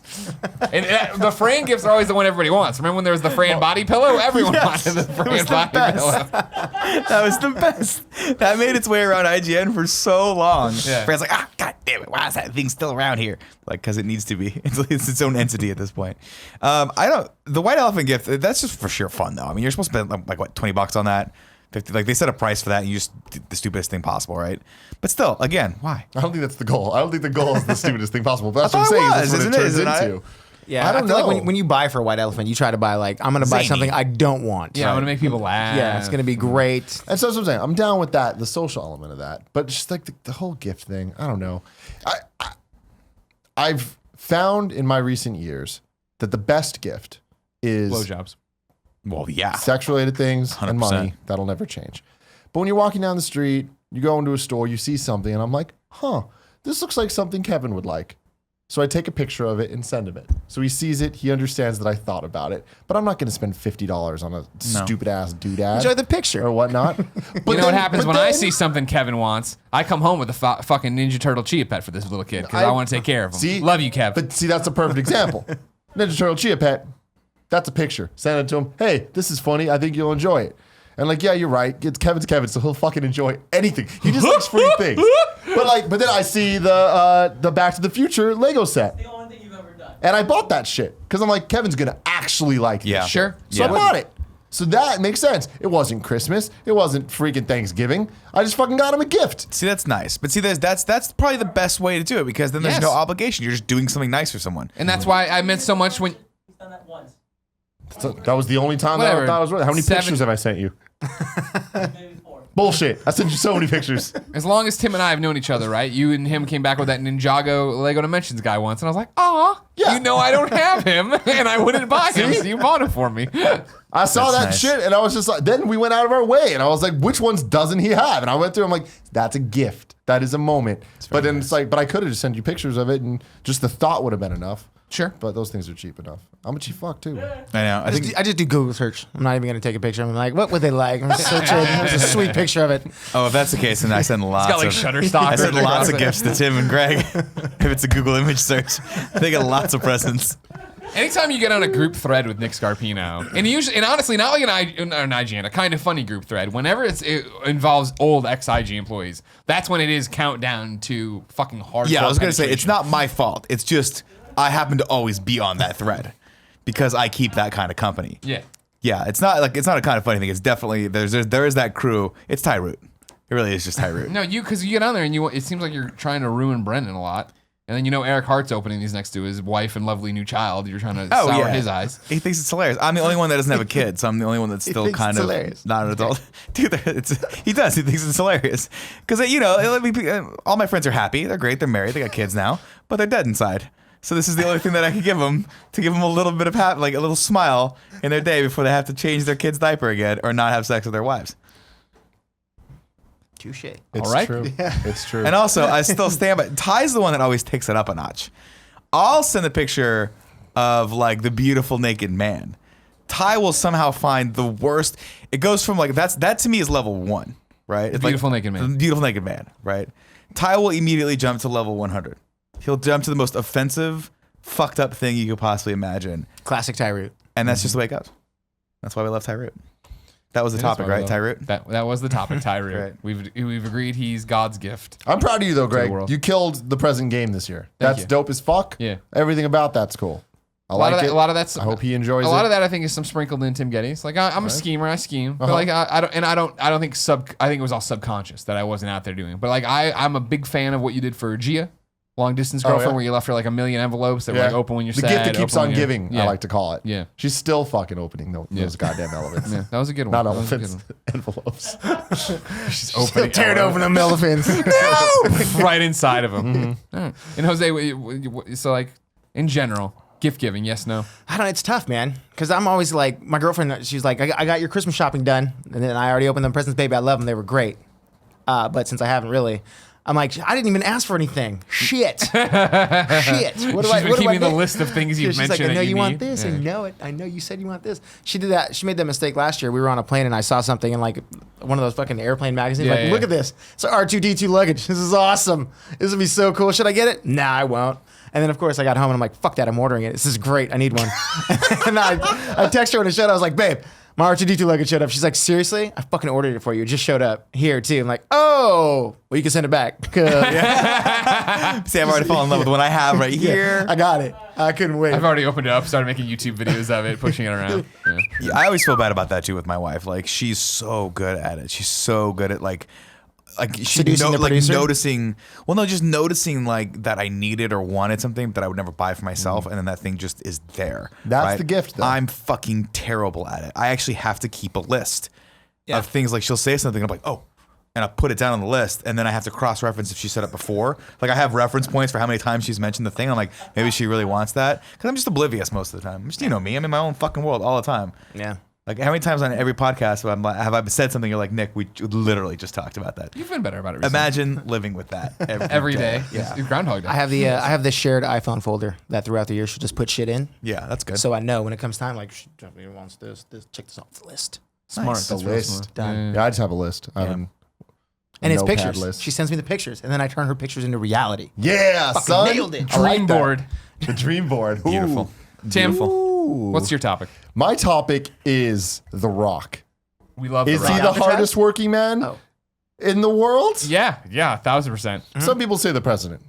And the Fran gifts are always the one everybody wants. Remember when there was the Fran body pillow? Everyone wanted the Fran body pillow. That was the best. That made its way around IGN for so long. Yeah. Fran's like, god damn it, why is that thing still around here? Like, because it needs to be. It's its own entity at this point. The white elephant gift, that's just for sheer fun, though. I mean, you're supposed to spend like what, $20 on that? 50, like they set a price for that and you just did the stupidest thing possible, right? But still, again, why? I don't think that's the goal. I don't think the goal is the stupidest thing possible. But that's what I'm thought it saying. was, That's what isn't it it? turns Is it not? into. Yeah, I don't feel know. like when you buy for a white elephant, you try to buy like, I'm going to buy Zany. something I don't want. Yeah, I'm going to make people laugh. Yeah, it's going to be great. And so that's what I'm saying. I'm down with that, the social element of that. But just like the whole gift thing, I don't know. I've found in my recent years that the best gift is Blowjobs. Well, yeah. sex-related things 100%. and money. That'll never change. But when you're walking down the street, you go into a store, you see something, and I'm like, this looks like something Kevin would like. So I take a picture of it and send him it. So he sees it. He understands that I thought about it. But I'm not going to spend $50 on a stupid-ass doodad. Enjoy the picture. Or whatnot. You know what happens when I see something Kevin wants? I come home with a fucking Ninja Turtle Chia Pet for this little kid because I want to take care of him. See? Love you, Kev. But see, that's a perfect example. Ninja Turtle Chia Pet. That's a picture. Send it to him. Hey, this is funny. I think you'll enjoy it. And like, yeah, you're right. It's Kevin's Kevin, so he'll fucking enjoy anything. He just likes free things. But then I see the Back to the Future Lego set. The only thing you've ever done. And I bought that shit because I'm like, Kevin's gonna actually like this. Yeah. Sure. So I bought it. So that makes sense. It wasn't Christmas. It wasn't freaking Thanksgiving. I just fucking got him a gift. See, that's nice. But see, that's probably the best way to do it because then there's Yes. no obligation. You're just doing something nice for someone. And that's why I meant so much when... He's done that once. So that was the only time that I Whatever. thought it was worth it. How many 7 pictures have I sent you? Maybe 4. Bullshit. I sent you so many pictures. As long as Tim and I have known each other, right? You and him came back with that Ninjago Lego Dimensions guy once, and I was like, "Aw, Yeah. you know I don't have him, and I wouldn't buy him, so you bought it for me." I saw That's that nice. shit and I was just like, then we went out of our way and I was like, which ones doesn't he have? And I went through, I'm like, that's a gift. That is a moment. But then it's like, but I could have just sent you pictures of it and just the thought would have been enough. Sure. But those things are cheap enough. I'm a cheap fuck too. I know. I think. I just do Google search. I'm not even going to take a picture. I'm like, what would they like? I'm searching. There's a sweet picture of it. Oh, if that's the case, then I send lots. got like of, Shutterstock I send written lots across of it. gifts to Tim and Greg. If it's a Google image search, they get lots of presents. Anytime you get on a group thread with Nick Scarpino, and honestly, not like an IGN, a kind of funny group thread, whenever it involves old ex-IG employees, that's when it is countdown to fucking hardcore. Yeah, I was gonna say it's penetration. not my fault. It's just I happen to always be on that thread because I keep that kind of company. Yeah. Yeah, it's not a kind of funny thing. It's definitely there is that crew. It's Tyroot. It really is just Tyroot. No, because you get on there and it seems like you're trying to ruin Brendan a lot. And then Eric Hart's opening these next to his wife and lovely new child. You're trying to sour his eyes. He thinks it's hilarious. I'm the only one that doesn't have a kid, so I'm the only one that's still thinks kind it's of hilarious. not an adult. Dude, he does. He thinks it's hilarious because all my friends are happy. They're great. They're married. They got kids now, but they're dead inside. So this is the only thing that I can give them to give them a little bit of a little smile in their day before they have to change their kid's diaper again or not have sex with their wives. Touche. It's All right. true. It's true. And also, I still stand by. Ty's the one that always takes it up a notch. I'll send a picture of like the beautiful naked man. Ty will somehow find the worst. It goes from like that to me is level 1, right? It's beautiful like, naked man. The beautiful naked man, right? Ty will immediately jump to level 100. He'll jump to the most offensive, fucked up thing you could possibly imagine, Classic Tyroot. and that's just the way it goes. That's why we love Tyroot. That was the It is topic, why we right, love- Tyroot? That was the topic, Tyroot. Right. We've agreed he's God's gift. I'm proud of you though, the Greg. world. You killed the present game this year. Thank That's you. dope as fuck. Yeah. Everything about that's cool. I A lot like of it. that. A lot of that's. I hope he enjoys A it. lot of that I think is some sprinkled in Tim Gettys. Like I'm a schemer, I scheme, but like I don't think I think it was all subconscious that I wasn't out there doing. But like I'm a big fan of what you did for Gia, long distance girlfriend, yeah? where you left her like 1 million envelopes that were like open when you're the sad. gift that keeps open on when you're- giving, Yeah. I like to call it. Yeah. She's still fucking opening those goddamn elements. Yeah, that was a good one. Not That was a good elephants, envelopes. She's opening Tearing open them elephants. right inside of him. Mm-hmm. All right. And Jose, so like in general, gift giving, yes, no. I don't know. It's tough, man. Because I'm always like, my girlfriend, she's like, I got your Christmas shopping done. And then I already opened them presents, baby. I love them. They were great. But since I haven't really, I'm like, I didn't even ask for anything. Shit. Shit. What do She's I been what do keeping the get? list of things you've She's mentioned. like, I know that you want need. this. Yeah. I know it. I know you said you want this. She did that. She made that mistake last year. We were on a plane and I saw something in like one of those fucking airplane magazines. Yeah, like, yeah. look at this. It's R2D2 luggage. This is awesome. This would be so cool. Should I get it? Nah, I won't. And then of course I got home and I'm like, fuck that. I'm ordering it. This is great. I need one. And I text her when it showed up. I was like, babe, my R2D2 luggage showed up. She's like, seriously? I fucking ordered it for you. It just showed up here too. I'm like, oh, well, you can send it back. See, I've already fallen in love with the one I have right here. I got it. I couldn't wait. I've already opened it up, started making YouTube videos of it, pushing it around. Yeah. Yeah, I always feel bad about that too with my wife. Like she's so good at it. She's so good at like she Seducing the producer? noticing. Well, no, just noticing like that I needed or wanted something that I would never buy for myself, and then that thing just is there. That's right? the gift, though. I'm fucking terrible at it. I actually have to keep a list of things. Like she'll say something, and I'm like, oh, and I put it down on the list, and then I have to cross-reference if she said it before. Like, I have reference points for how many times she's mentioned the thing. I'm like, maybe she really wants that. Because I'm just oblivious most of the time. You know me. I'm in my own fucking world all the time. Yeah. Like, how many times on every podcast have I said something, you're like, Nick, we literally just talked about that. You've been better about it recently. Imagine living with that Every day. Yeah. It's Groundhog Day. I have this shared iPhone folder that throughout the year she'll just put shit in. Yeah, that's good. So I know when it comes time, like, she definitely wants this, check this off the list. Smart. Nice. That's The real list. smart. Done. Yeah, I just have a list. And it's notepad pictures. list. She sends me the pictures, and then I turn her pictures into reality. Yeah, son. nailed it. I like Dream that. board. The dream board. Ooh. Beautiful. Tim, Ooh. what's your topic? My topic is The Rock. We love Is The he Rock. the Alcatraz? hardest working man Oh. in the world? Yeah, 1,000%. Some people say the president.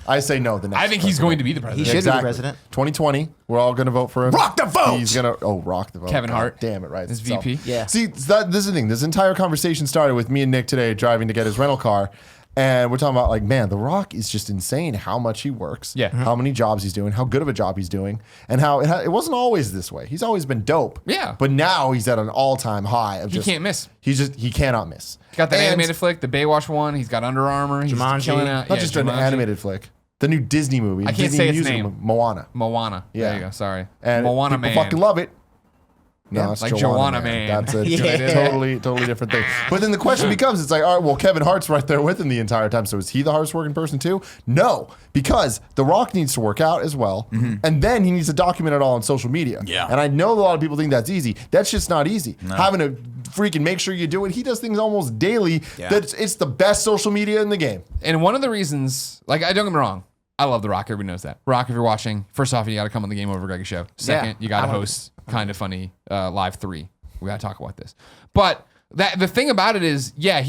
I say no. The next. I think he's going to be the He president. should be the Exactly. president. 2020. We're all going to vote for him. Rock the vote! He's going to. Oh, rock the vote. Kevin God Hart. Damn it! Right. Is itself. VP. Yeah. See, this is the thing. This entire conversation started with me and Nick today driving to get his rental car. And we're talking about, like, man, The Rock is just insane how much he works. Yeah. How many jobs he's doing, how good of a job he's doing, and how it wasn't always this way. He's always been dope. Yeah. But now he's at an all-time high of He can't miss. He cannot miss. He's got that And animated flick, the Baywatch one. He's got Under Armour. He's Jumanji. killing out. Not just an Jumanji. animated flick. The new Disney movie. I can't Disney say its musical, name. Moana. Moana. Yeah. There you go. Sorry. And Moana people Man. fucking love it. No, Yeah, it's like Joanna Man. That's a Yeah. totally different thing. But then the question becomes, it's like, all right, well, Kevin Hart's right there with him the entire time. So is he the hardest working person too? No, because The Rock needs to work out as well. And then he needs to document it all on social media. Yeah. And I know a lot of people think that's easy. That's just not easy. Having to freaking make sure you do it. He does things almost daily. Yeah. That it's the best social media in the game. And one of the reasons, like, I don't get me wrong, I love The Rock. Everybody knows that. Rock, if you're watching, first off, you got to come on the Game Over Greggy show. Second, you got to I wanna- host Kind of Funny Live 3. We got to talk about this. But the thing about it is, yeah,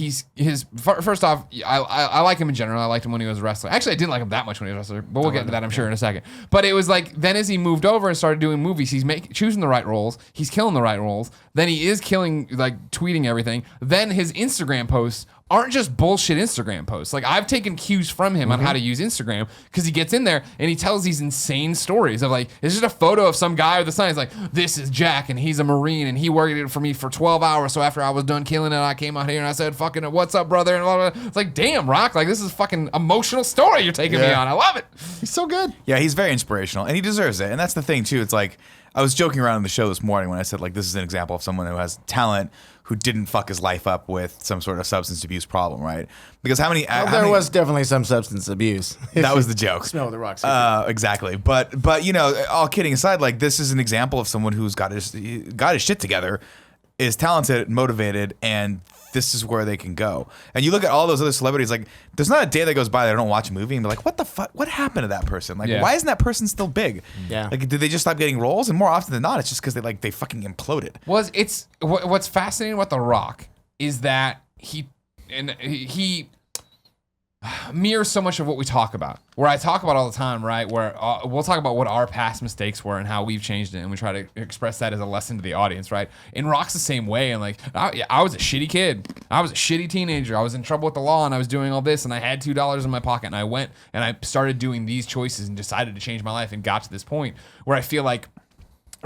first off, I like him in general. I liked him when he was a wrestler. Actually, I didn't like him that much when he was a wrestler, but we'll get into that, I'm sure, in a second. But it was like, then as he moved over and started doing movies, he's choosing the right roles. He's killing the right roles. Then he is killing, like, tweeting everything. Then his Instagram posts aren't just bullshit Instagram posts. Like, I've taken cues from him on how to use Instagram because he gets in there and he tells these insane stories of, like, it's just a photo of some guy with a sign. He's like, this is Jack and he's a Marine and he worked it for me for 12 hours. So after I was done killing it, I came out here and I said, fucking, what's up, brother? And blah, blah, blah. It's like, damn, Rock, like, this is a fucking emotional story you're taking me Yeah. on. I love it. He's so good. Yeah, he's very inspirational, and he deserves it. And that's the thing too. It's like I was joking around on the show this morning when I said, like, this is an example of someone who has talent who didn't fuck his life up with some sort of substance abuse problem, right? Because how many? Well, how there many- was definitely some substance abuse. that was the joke. Smell the rocks. Exactly. But you know, all kidding aside, like, this is an example of someone who's got his shit together, is talented, motivated, and this is where they can go. And you look at all those other celebrities, like, there's not a day that goes by that I don't watch a movie and be like, what the fuck? What happened to that person? Like, Yeah. why isn't that person still big? Yeah. Like, did they just stop getting roles? And more often than not, it's just because they fucking imploded. What's fascinating about The Rock is that he mirrors so much of what we talk about. Where I talk about all the time, right? Where we'll talk about what our past mistakes were and how we've changed it, and we try to express that as a lesson to the audience, right? And Rock's the same way. And like, I was a shitty kid. I was a shitty teenager. I was in trouble with the law, and I was doing all this, and I had $2 in my pocket, and I went and I started doing these choices and decided to change my life and got to this point where I feel like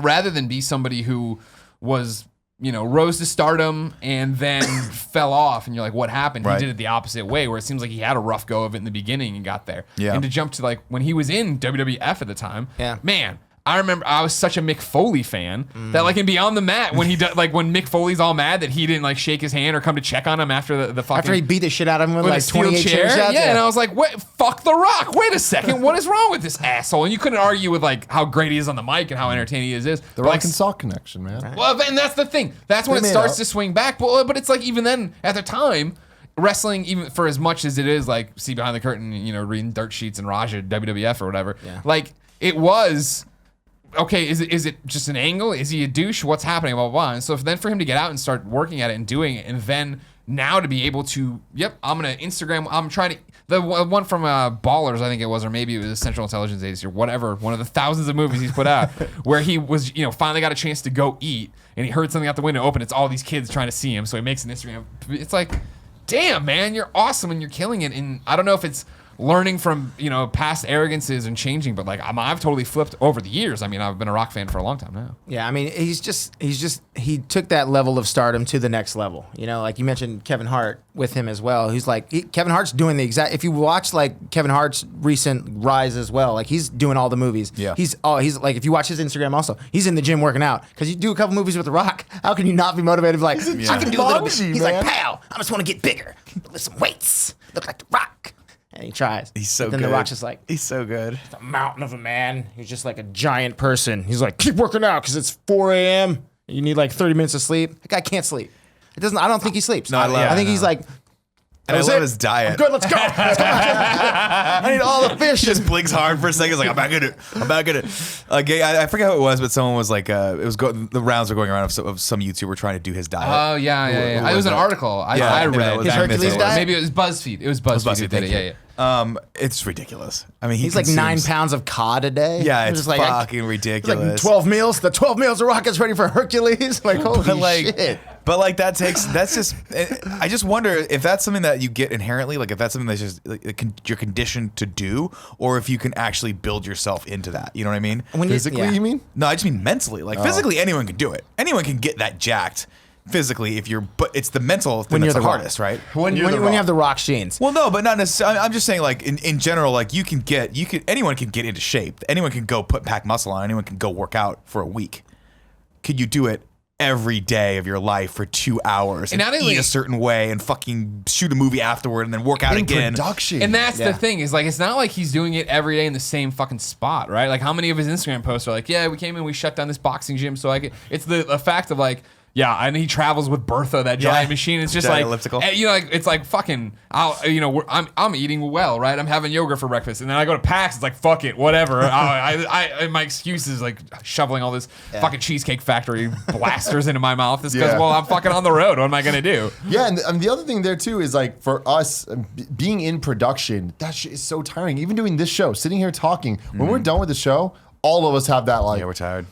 rather than be somebody who was, you know, rose to stardom and then fell off and you're like, what happened? Right. He did it the opposite way, where it seems like he had a rough go of it in the beginning and got there. Yeah. And to jump to, like, when he was in WWF at the time, Yeah. man, I remember I was such a Mick Foley fan that, like, in Beyond the Mat, when he does, like, when Mick Foley's all mad that he didn't, like, shake his hand or come to check on him after the fucking After he beat the shit out of him with with like a steel 28 chair. chair shots. Yeah, and I was like, "Wait, fuck The Rock. Wait a second. What is wrong with this asshole?" And you couldn't argue with, like, how great he is on the mic and how entertaining he is. The But, Rock like, and Sock connection, man. well, and that's the thing. That's when They it made starts up. to swing back. But it's like, even then, at the time, wrestling, even for as much as it is like, see behind the curtain, you know, reading dirt sheets and Raja, WWF or whatever, like, it was, okay, is it just an angle? Is he a douche? What's happening? Blah, blah, blah. And so then for him to get out and start working at it and doing it, and then now to be able to, I'm going to Instagram, I'm trying to, the one from Ballers, I think it was, or maybe it was Central Intelligence Agency or whatever, one of the thousands of movies he's put out, where he was, you know, finally got a chance to go eat, and he heard something out the window open. It's all these kids trying to see him, so he makes an Instagram. It's like, damn, man, you're awesome and you're killing it. And I don't know if it's learning from past arrogances and changing. But like I've totally flipped over the years. I mean, I've been a rock fan for a long time now. Yeah, I mean, he took that level of stardom to the next level. Like you mentioned Kevin Hart with him as well. He's like Kevin Hart's doing the exact. If you watch like Kevin Hart's recent rise as well, like he's doing all the movies. Yeah. He's like, if you watch his Instagram also, he's in the gym working out because you do a couple movies with The Rock. How can you not be motivated? Like I can do a little bit. He's like, pow! I just want to get bigger, lift some weights, look like The Rock. And he tries. He's so but then good. The Rock's just like, he's so good. a mountain of a man. He's just like a giant person. He's like, keep working out because it's 4 a.m. You need like 30 minutes of sleep. That guy can't sleep. It doesn't. I don't think he sleeps. No, I think he's like, And I love his diet. good. Let's go. I need all the fish. He just blinks hard for a second. He's like, I'm back at it. I forget who it was, but someone was like, the rounds were going around of some YouTuber trying to do his diet. Oh yeah. It was an article. I read. His Hercules diet? Maybe it was BuzzFeed. It was BuzzFeed who did it. Yeah. It's ridiculous. I mean, He's like 9 pounds of cod a day. Yeah, He's it's just fucking ridiculous. Like 12 meals. The 12 meals. The Rocket's ready for Hercules. Like holy shit. But like that's just. I just wonder if that's something that you get inherently, like if that's something that's just you're conditioned to do, or if you can actually build yourself into that. You know what I mean? Physically, you mean? No, I just mean mentally. Like physically, anyone can do it. Anyone can get that jacked physically but it's the mental thing that's the hardest, right? When you have the Rock's genes. Well, no, but not necessarily. I'm just saying, like in general, like anyone can get into shape. Anyone can go pack muscle on. Anyone can go work out for a week. Could you do it every day of your life for 2 hours and eat a certain way and fucking shoot a movie afterward and then work out again? Production. And that's the thing is like it's not like he's doing it every day in the same fucking spot, right? Like how many of his Instagram posts are like, yeah, we came in, we shut down this boxing gym so I could. It's the fact of like. Yeah, and he travels with Bertha, that giant machine. It's just like elliptical. Like it's like fucking. I'm eating well, right? I'm having yogurt for breakfast, and then I go to PAX. It's like fuck it, whatever. My excuse is like shoveling all this fucking Cheesecake Factory blasters into my mouth. Is because I'm fucking on the road. What am I gonna do? Yeah, and the other thing there too is like for us being in production, that shit is so tiring. Even doing this show, sitting here talking, when we're done with the show, all of us have that like. Yeah, we're tired.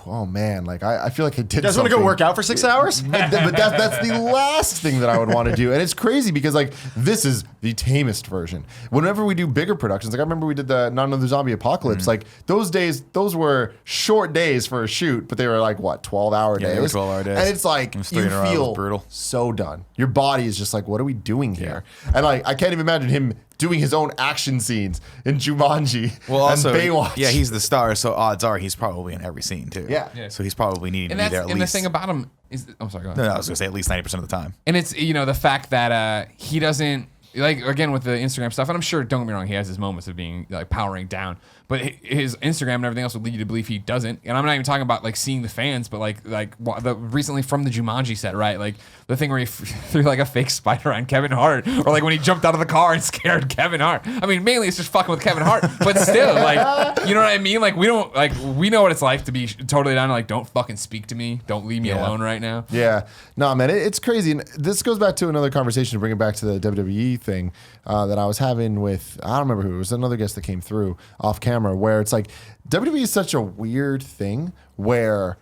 Oh man, like I feel like I did. You guys want to go work out for 6 hours? But that's the last thing that I would want to do, and it's crazy because like this is the tamest version. Whenever we do bigger productions, like I remember we did the Not Another Zombie Apocalypse. Like those days, those were short days for a shoot, but they were like what 12-hour days. They were 12-hour days. And it's like you feel brutal. so done. Your body is just like, what are we doing here? And like I can't even imagine him doing his own action scenes in Jumanji and Baywatch. Yeah, he's the star, so odds are he's probably in every scene too. Yeah. So he's probably needing to be there at least. And the thing about him is, I'm sorry, go ahead. No, I was gonna say at least 90% of the time. And it's the fact that he doesn't like again with the Instagram stuff, and I'm sure don't get me wrong, he has his moments of being like powering down, but his Instagram and everything else would lead you to believe he doesn't. And I'm not even talking about like seeing the fans, but like recently from the Jumanji set, right? Like the thing where he threw like a fake spider on Kevin Hart, or like when he jumped out of the car and scared Kevin Hart. I mean, mainly it's just fucking with Kevin Hart, but still, like you know what I mean? Like we know what it's like to be totally down. Like don't fucking speak to me, don't leave me alone right now. Yeah, no, man, it's crazy. And this goes back to another conversation to bring it back to the WWE thing that I was having with, I don't remember who, it was another guest that came through off camera, where it's like WWE is such a weird thing where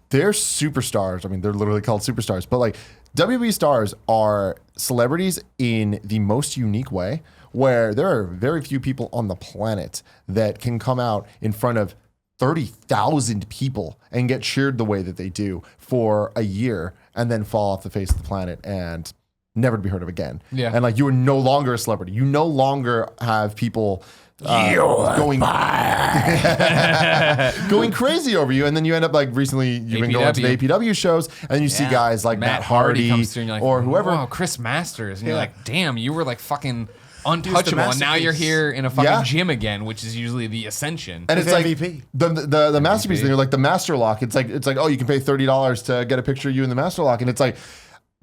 they're superstars. I mean, they're literally called superstars, but like WWE stars are celebrities in the most unique way, where there are very few people on the planet that can come out in front of 30,000 people and get cheered the way that they do for a year and then fall off the face of the planet and never to be heard of again. Yeah. And like you are no longer a celebrity. You no longer have people going crazy over you, and then you end up like recently you've been going to the APW shows, and then you see guys like Matt Hardy comes through and you're like, or whoever. Wow, Chris Masters, and you're like, damn, you were like fucking untouchable, and now you're masterpiece. here in a fucking gym again, which is usually the ascension. And it's like MVP. the masterpiece thing, or like the master lock. It's like oh, you can pay $30 to get a picture of you in the master lock, and it's like.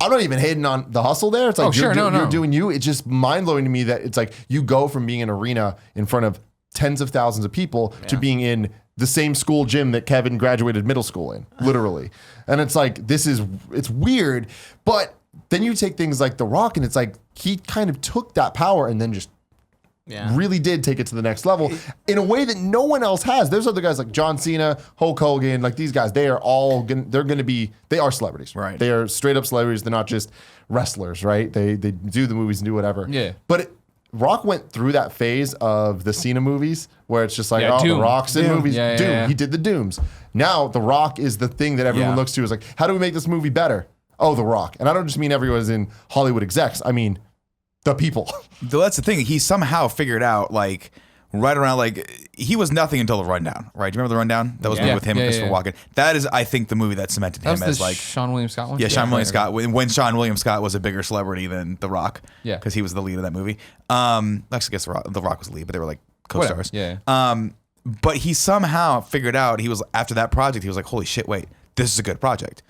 I'm not even hating on the hustle there. It's like you're doing you. It's just mind blowing to me that it's like you go from being in an arena in front of tens of thousands of people to being in the same school gym that Kevin graduated middle school in, literally. And it's like, it's weird. But then you take things like The Rock, and it's like he kind of took that power and then just really did take it to the next level in a way that no one else has. There's other guys like John Cena, Hulk Hogan, like these guys, they are celebrities. Right. They are straight up celebrities. They're not just wrestlers, right? They do the movies and do whatever. Yeah. But Rock went through that phase of the Cena movies where it's just like, oh, Doom. The Rock's in movies. Yeah, Doom. yeah. He did the Dooms. Now The Rock is the thing that everyone looks to is like, how do we make this movie better? Oh, The Rock. And I don't just mean everyone's in Hollywood execs. I mean the people. That's the thing. He somehow figured out like right around like he was nothing until The Rundown, right? Do you remember The Rundown? That was Yeah. with him and Christopher Walken. That is, I think, the movie that cemented That was him the as like Sean William Scott one? yeah, Sean William Scott. When Sean William Scott was a bigger celebrity than The Rock, Yeah. because he was the lead of that movie. Actually, I guess The Rock was the lead, but they were like co-stars. Whatever. Yeah. But he somehow figured out he was after that project. He was like, "Holy shit! Wait, this is a good project.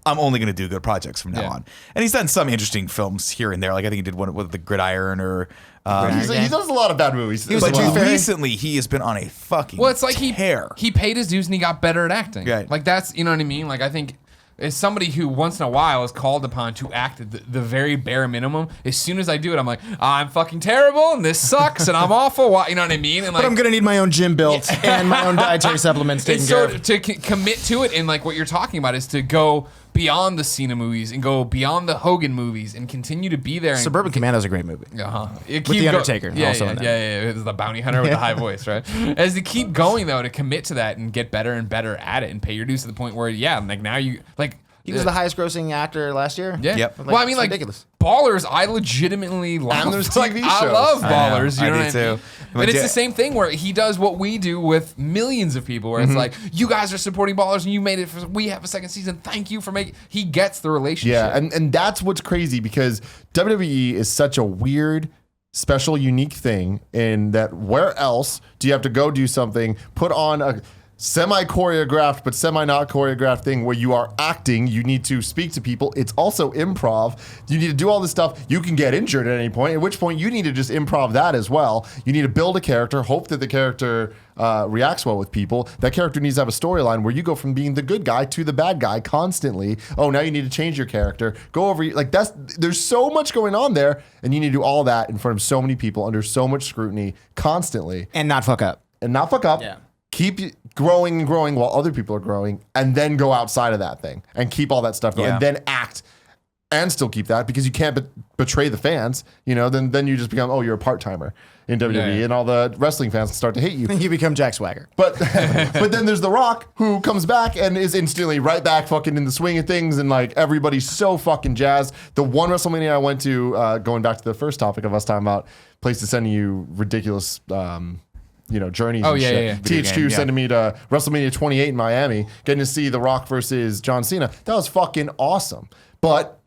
I'm only going to do good projects from now on." And he's done some interesting films here and there. Like I think he did one with The Gridiron or. He does a lot of bad movies. was But the Tooth Fairy. recently, he has been on a fucking Well, it's like tear. he paid his dues and he got better at acting. Right. Like that's, you know what I mean? Like I think as somebody who once in a while is called upon to act at the very bare minimum, as soon as I do it, I'm like, I'm fucking terrible and this sucks and I'm awful. You know what I mean? And like, But I'm gonna need my own gym built and my own dietary supplements taken and care so of. to commit to it and like what you're talking about is to go beyond the Cena movies and go beyond the Hogan movies and continue to be there. And, Suburban Commando is a great movie. With The Undertaker Yeah, also yeah, in that. yeah. It's the bounty hunter with the high voice, right? As to keep going though, to commit to that and get better and better at it and pay your dues to the point where, yeah, like now you like. He was the highest grossing actor last year. Yeah. Yep. Well, I mean, it's like ridiculous. Ballers, I legitimately love. And there's like, TV I shows. love I know. Ballers. You I know do what I mean? too. But it's the same thing where he does what we do with millions of people, where it's like, you guys are supporting Ballers and you made it. We have a second season. Thank you for making. He gets the relationship. Yeah, and that's what's crazy because WWE is such a weird, special, unique thing in that where else do you have to go do something, put on a semi-choreographed but semi-not choreographed thing where you are acting, you need to speak to people, it's also improv, you need to do all this stuff, you can get injured at any point, at which point you need to just improv that as well. You need to build a character, hope that the character reacts well with people. That character needs to have a storyline where you go from being the good guy to the bad guy constantly. Oh, now you need to change your character, go over, like there's so much going on there, and you need to do all that in front of so many people under so much scrutiny constantly And not fuck up. and not fuck up. Yeah. Keep growing and growing while other people are growing, and then go outside of that thing and keep all that stuff going, Yeah. and then act and still keep that because you can't betray the fans. You know, then you just become, oh, you're a part timer in WWE, Yeah. and all the wrestling fans start to hate you. You become Jack Swagger. But but then there's The Rock who comes back and is instantly right back fucking in the swing of things, and like everybody's so fucking jazzed. The one WrestleMania I went to, going back to the first topic of us talking about places sending you ridiculous journeys Oh, and yeah, shit. yeah, yeah. Video THQ game, yeah. sending me to WrestleMania 28 in Miami, getting to see The Rock versus John Cena. That was fucking awesome. But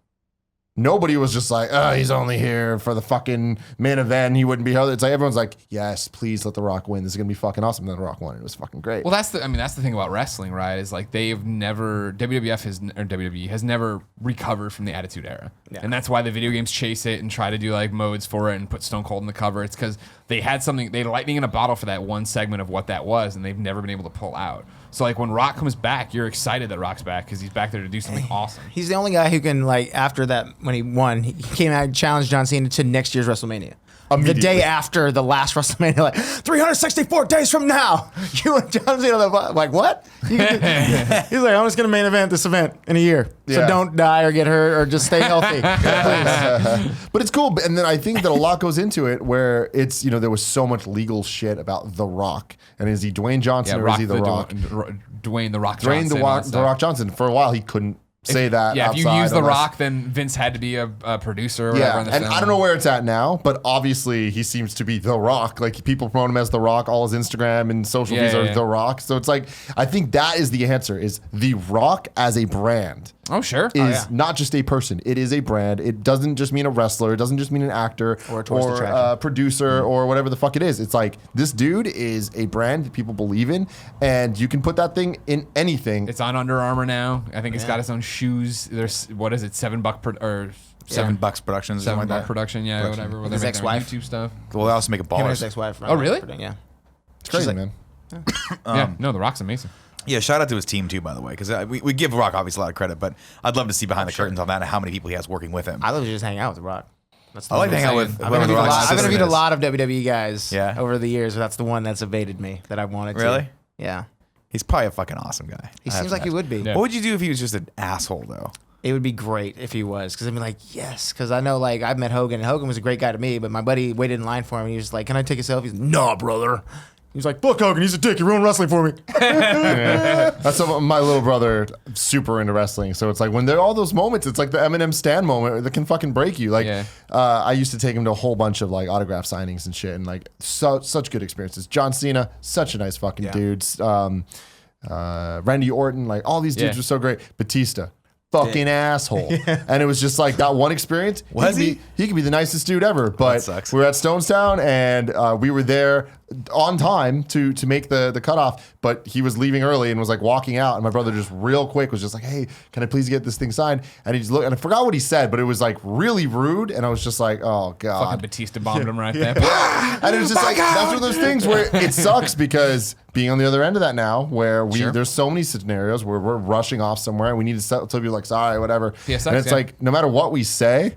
nobody was just like, oh, he's only here for the fucking main event. He wouldn't be held. It's like everyone's like, yes, please let The Rock win. This is gonna be fucking awesome. And then The Rock won. It was fucking great. Well, that's the thing about wrestling, right? Is like WWE has never recovered from the Attitude Era, and that's why the video games chase it and try to do like modes for it and put Stone Cold in the cover. It's because they had lightning in a bottle for that one segment of what that was, and they've never been able to pull out. So like when Rock comes back, you're excited that Rock's back because he's back there to do something awesome. He's the only guy who can, like, after that, when he won, he came out and challenged John Cena to next year's WrestleMania. The day after the last WrestleMania, like 364 days from now, you and John Cena, like what? He's like, I'm just gonna main event this event in a year, so Yeah. don't die or get hurt or just stay healthy, please. But it's cool. And then I think that a lot goes into it where it's, there was so much legal shit about The Rock. And is he Dwayne Johnson or is he The Rock? Dwayne The Rock Dwayne Johnson. the Rock Johnson. For a while, he couldn't say that. Yeah, if you outside use The unless- Rock, then Vince had to be a producer or whatever Yeah, on the and film. I don't know where it's at now, but obviously he seems to be The Rock. Like people promote him as The Rock. All his Instagram and social feeds are The Rock. So it's like, I think that is the answer: is The Rock as a brand. Oh, sure. Is not just a person. It is a brand. It doesn't just mean a wrestler. It doesn't just mean an actor Or a tourist or attraction. a producer or whatever the fuck it is. It's like this dude is a brand that people believe in, and you can put that thing in anything. It's on Under Armour now. I think it's got its own shoes. There's what is it, $7 or $7 Productions or something like $7 that. production? Yeah, whatever. Where His they're making their ex-wife. YouTube stuff. Well, they also make a Him and his baller. ex-wife. Oh, really? Yeah. It's crazy, like- man. Yeah, no, The Rock's amazing. Yeah, shout out to his team too, by the way, because we give Rock obviously a lot of credit, but I'd love to see behind the curtains on that and how many people he has working with him. I love to just hang out with The Rock. That's the I like to one hang out that's- with I've whoever The interviewed a Rock's lot- I've assistant interviewed a is. lot of WWE guys Yeah. over the years, but that's the one that's evaded me that I wanted to. Really? Yeah. He's probably a fucking awesome guy. He I have seems to like he imagine. would be. Yeah. What would you do if he was just an asshole, though? It would be great if he was, because I'd be like, yes, because I know, like, I've met Hogan, and Hogan was a great guy to me, but my buddy waited in line for him, and he was like, can I take a selfie? He's like, nah, brother. He was like, fuck Hogan, he's a dick, he ruined wrestling for me. That's my little brother, super into wrestling. So it's like when there are all those moments, it's like the Eminem Stan moment that can fucking break you. Like, I used to take him to a whole bunch of like autograph signings and shit, and like such good experiences. John Cena, such a nice fucking dude. Randy Orton, like all these dudes were so great. Batista, fucking asshole. And it was just like that one experience. He could be the nicest dude ever. But we were at Stonestown, and we were there on time to make the cutoff, but he was leaving early and was like walking out, and my brother just real quick was just like, hey, can I please get this thing signed? And he just looked, and I forgot what he said, but it was like really rude, and I was just like, oh god. Fucking Batista bombed him right there. And it was just like, that's one of those things where it sucks, because being on the other end of that now, where there's so many scenarios where we're rushing off somewhere and we need to tell people like, sorry, whatever. PSX, and it's like, no matter what we say,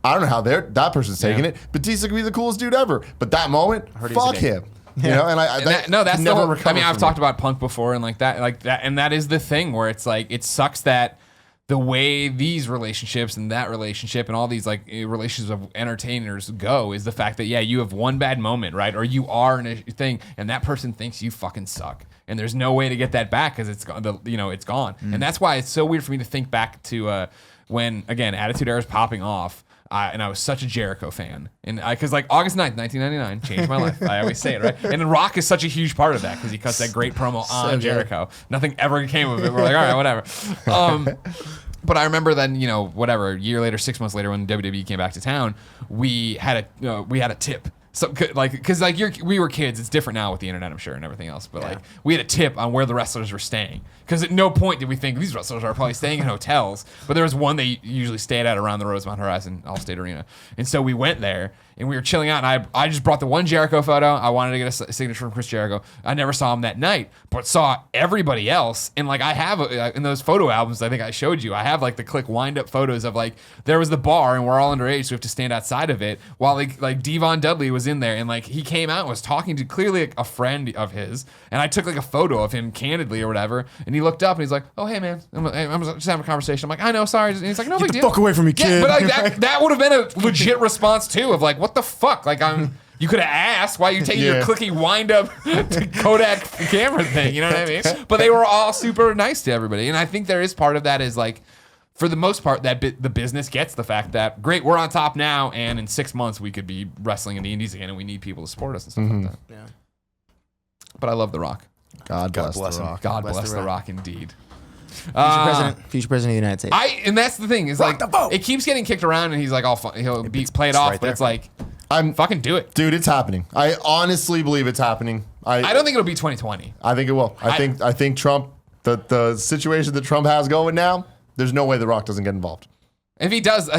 I don't know how that person's taking it. Batista could be the coolest dude ever, but that moment, fuck him. You know, and that's never the whole, recover. I mean, I've from talked it. about Punk before, and like that, and that is the thing where it's like, it sucks that the way these relationships and that relationship and all these like relationships of entertainers go is the fact that you have one bad moment, right? Or you are in a thing, and that person thinks you fucking suck, and there's no way to get that back because it's gone. It's gone, and that's why it's so weird for me to think back to when again Attitude Era is popping off. And I was such a Jericho fan. And because like August 9th, 1999 changed my life. I always say it, right? And Rock is such a huge part of that because he cuts that great promo on Jericho. Nothing ever came of it. We're like, all right, whatever. But I remember then, whatever, a year later, 6 months later, when WWE came back to town, we had a tip. So like, because like we were kids, it's different now with the internet, I'm sure, and everything else. But like, we had a tip on where the wrestlers were staying, because at no point did we think these wrestlers are probably staying in hotels. But there was one they usually stayed at around the Rosemont Horizon Allstate Arena, and so we went there and we were chilling out. And I just brought the one Jericho photo. I wanted to get a signature from Chris Jericho. I never saw him that night, but saw everybody else. And like, I have in those photo albums, I think I showed you, I have like the click wind up photos of like, there was the bar and we're all underage, so we have to stand outside of it while like Devon Dudley was in there, and like he came out and was talking to clearly a friend of his, and I took like a photo of him candidly or whatever, and he looked up and he's like, oh hey man, I'm just having a conversation. I'm like, I know, sorry. And he's like, no big deal. Get the fuck away from me, kid. But like that would have been a legit response too, of like, what the fuck? Like, you could have asked why you taking your clicky wind up Kodak camera thing, you know what I mean? But they were all super nice to everybody, and I think there is part of that is like, for the most part, that the business gets the fact that, great, we're on top now, and in 6 months we could be wrestling in the indies again, and we need people to support us and stuff like that. Yeah. But I love The Rock. God bless bless The him. Rock. God bless The Rock indeed. Future president of the United States. And that's the thing, is like, it keeps getting kicked around, and he's like, he'll play it off, right but there. it's like, I'm fucking do it. Dude, it's happening. I honestly believe it's happening. I don't think it'll be 2020. I think it will. I think Trump, the situation that Trump has going now, there's no way The Rock doesn't get involved. If he does,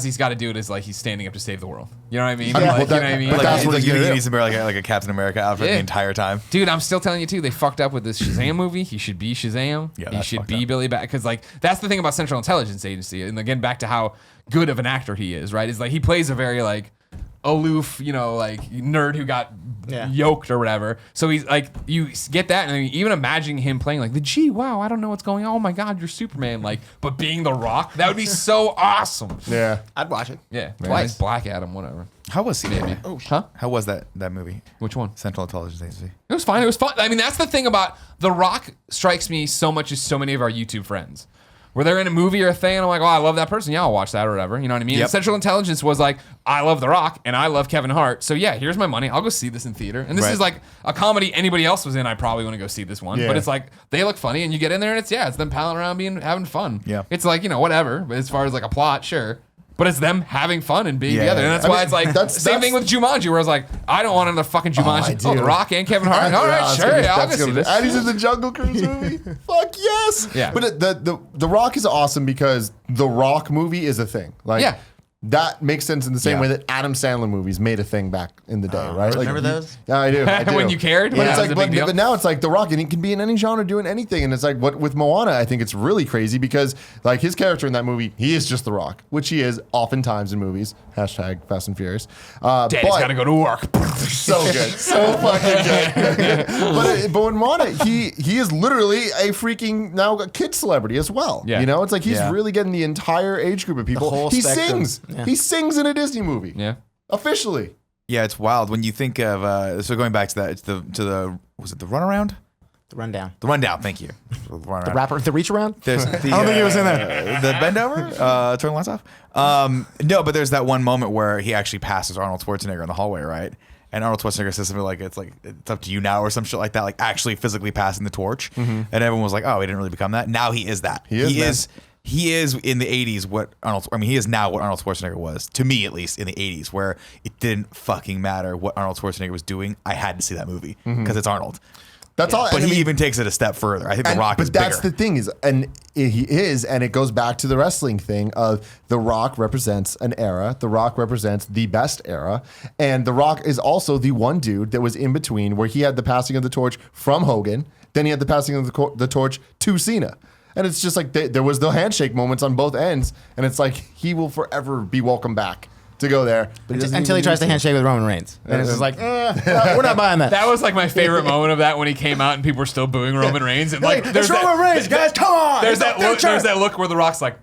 he's got to do it as like he's standing up to save the world. You know what I mean? I mean, Like, well, you know what I mean? but that's what he's he gonna do. needs to wear like a Captain America outfit the entire time. Dude, I'm still telling you too. They fucked up with this Shazam movie. He should be Shazam. Yeah, he that's should fucked be up. Billy Bat. Because like that's the thing about Central Intelligence Agency. And again, back to how good of an actor he is. Right? Is like he plays a very like aloof, like nerd who got yoked or whatever. So he's like, you get that, and I mean, even imagining him playing like wow, I don't know what's going on. Oh my God, you're Superman. Like, but being The Rock, that would be so awesome. Yeah. I'd watch it. Yeah, twice. Black Adam, whatever. How was he? Maybe. Huh? How was that movie? Which one? Central Intelligence Agency. It was fine. It was fun. I mean, that's the thing about The Rock strikes me so much as so many of our YouTube friends. Where they're in a movie or a thing, and I'm like, oh, I love that person. Yeah, I'll watch that or whatever. You know what I mean? Yep. And Central Intelligence was like, I love The Rock, and I love Kevin Hart. So yeah, here's my money. I'll go see this in theater. And this Right. is like a comedy anybody else was in. I probably want to go see this one. Yeah. But it's like, they look funny, and you get in there, and it's them palling around having fun. Yeah. It's like, whatever. But as far as like a plot, sure. But it's them having fun and being Yeah. together. And that's I why mean, it's like, that's- same thing with Jumanji, where I was like, I don't want another fucking Jumanji. I Oh, do. The Rock and Kevin Hart. All right, sure. I'll go see this. And he's in the Jungle Cruise movie. Fuck yes. Yeah. But the Rock is awesome because the Rock movie is a thing. Like, Yeah. That makes sense in the same way that Adam Sandler movies made a thing back in the day, right? remember those? Yeah, I do. When you cared? But, When it's that was like, a big deal? but now it's like The Rock, and he can be in any genre doing anything. And it's like, what with Moana, I think it's really crazy because like his character in that movie, he is just The Rock, which he is oftentimes in movies. Hashtag Fast and Furious. Daddy's but- got to go to work. so good, so fucking good. but in Moana, he is literally a freaking now a kid celebrity as well. Yeah. You know, it's like he's Yeah. really getting the entire age group of people. whole He spectrum. sings. Yeah. He sings in a Disney movie. Yeah. Officially. Yeah, it's wild when you think of so going back to that. It's the was it the runaround? The rundown. The rundown. Thank you. The The rapper, the reach around? There's the, I don't think he was in there. The bend over, turn the lights off. No, but there's that one moment where he actually passes Arnold Schwarzenegger in the hallway, right? And Arnold Schwarzenegger says something like it's up to you now or some shit like that, like actually physically passing the torch. And everyone was like, oh, he didn't really become that. Now he is that. He is in the 80s what he is now what Arnold Schwarzenegger was, to me at least, in the 80s, where it didn't fucking matter what Arnold Schwarzenegger was doing. I had to see that movie because it's Arnold. That's all. But and I he mean, even takes it a step further. I think The Rock is but that's bigger. the thing and it goes back to the wrestling thing of The Rock represents an era. The Rock represents the best era, and The Rock is also the one dude that was in between where he had the passing of the torch from Hogan, then he had the passing of the torch to Cena. And it's just like there was the handshake moments on both ends, and it's like he will forever be welcome back to go there. But Until he tries to handshake with Roman Reigns. And it's just like, we're not buying that. That was like my favorite moment of that when he came out and people were still booing Roman Reigns. And like, It's Roman Reigns, guys, come on! There's It's that the look. future. There's that look where The Rock's like,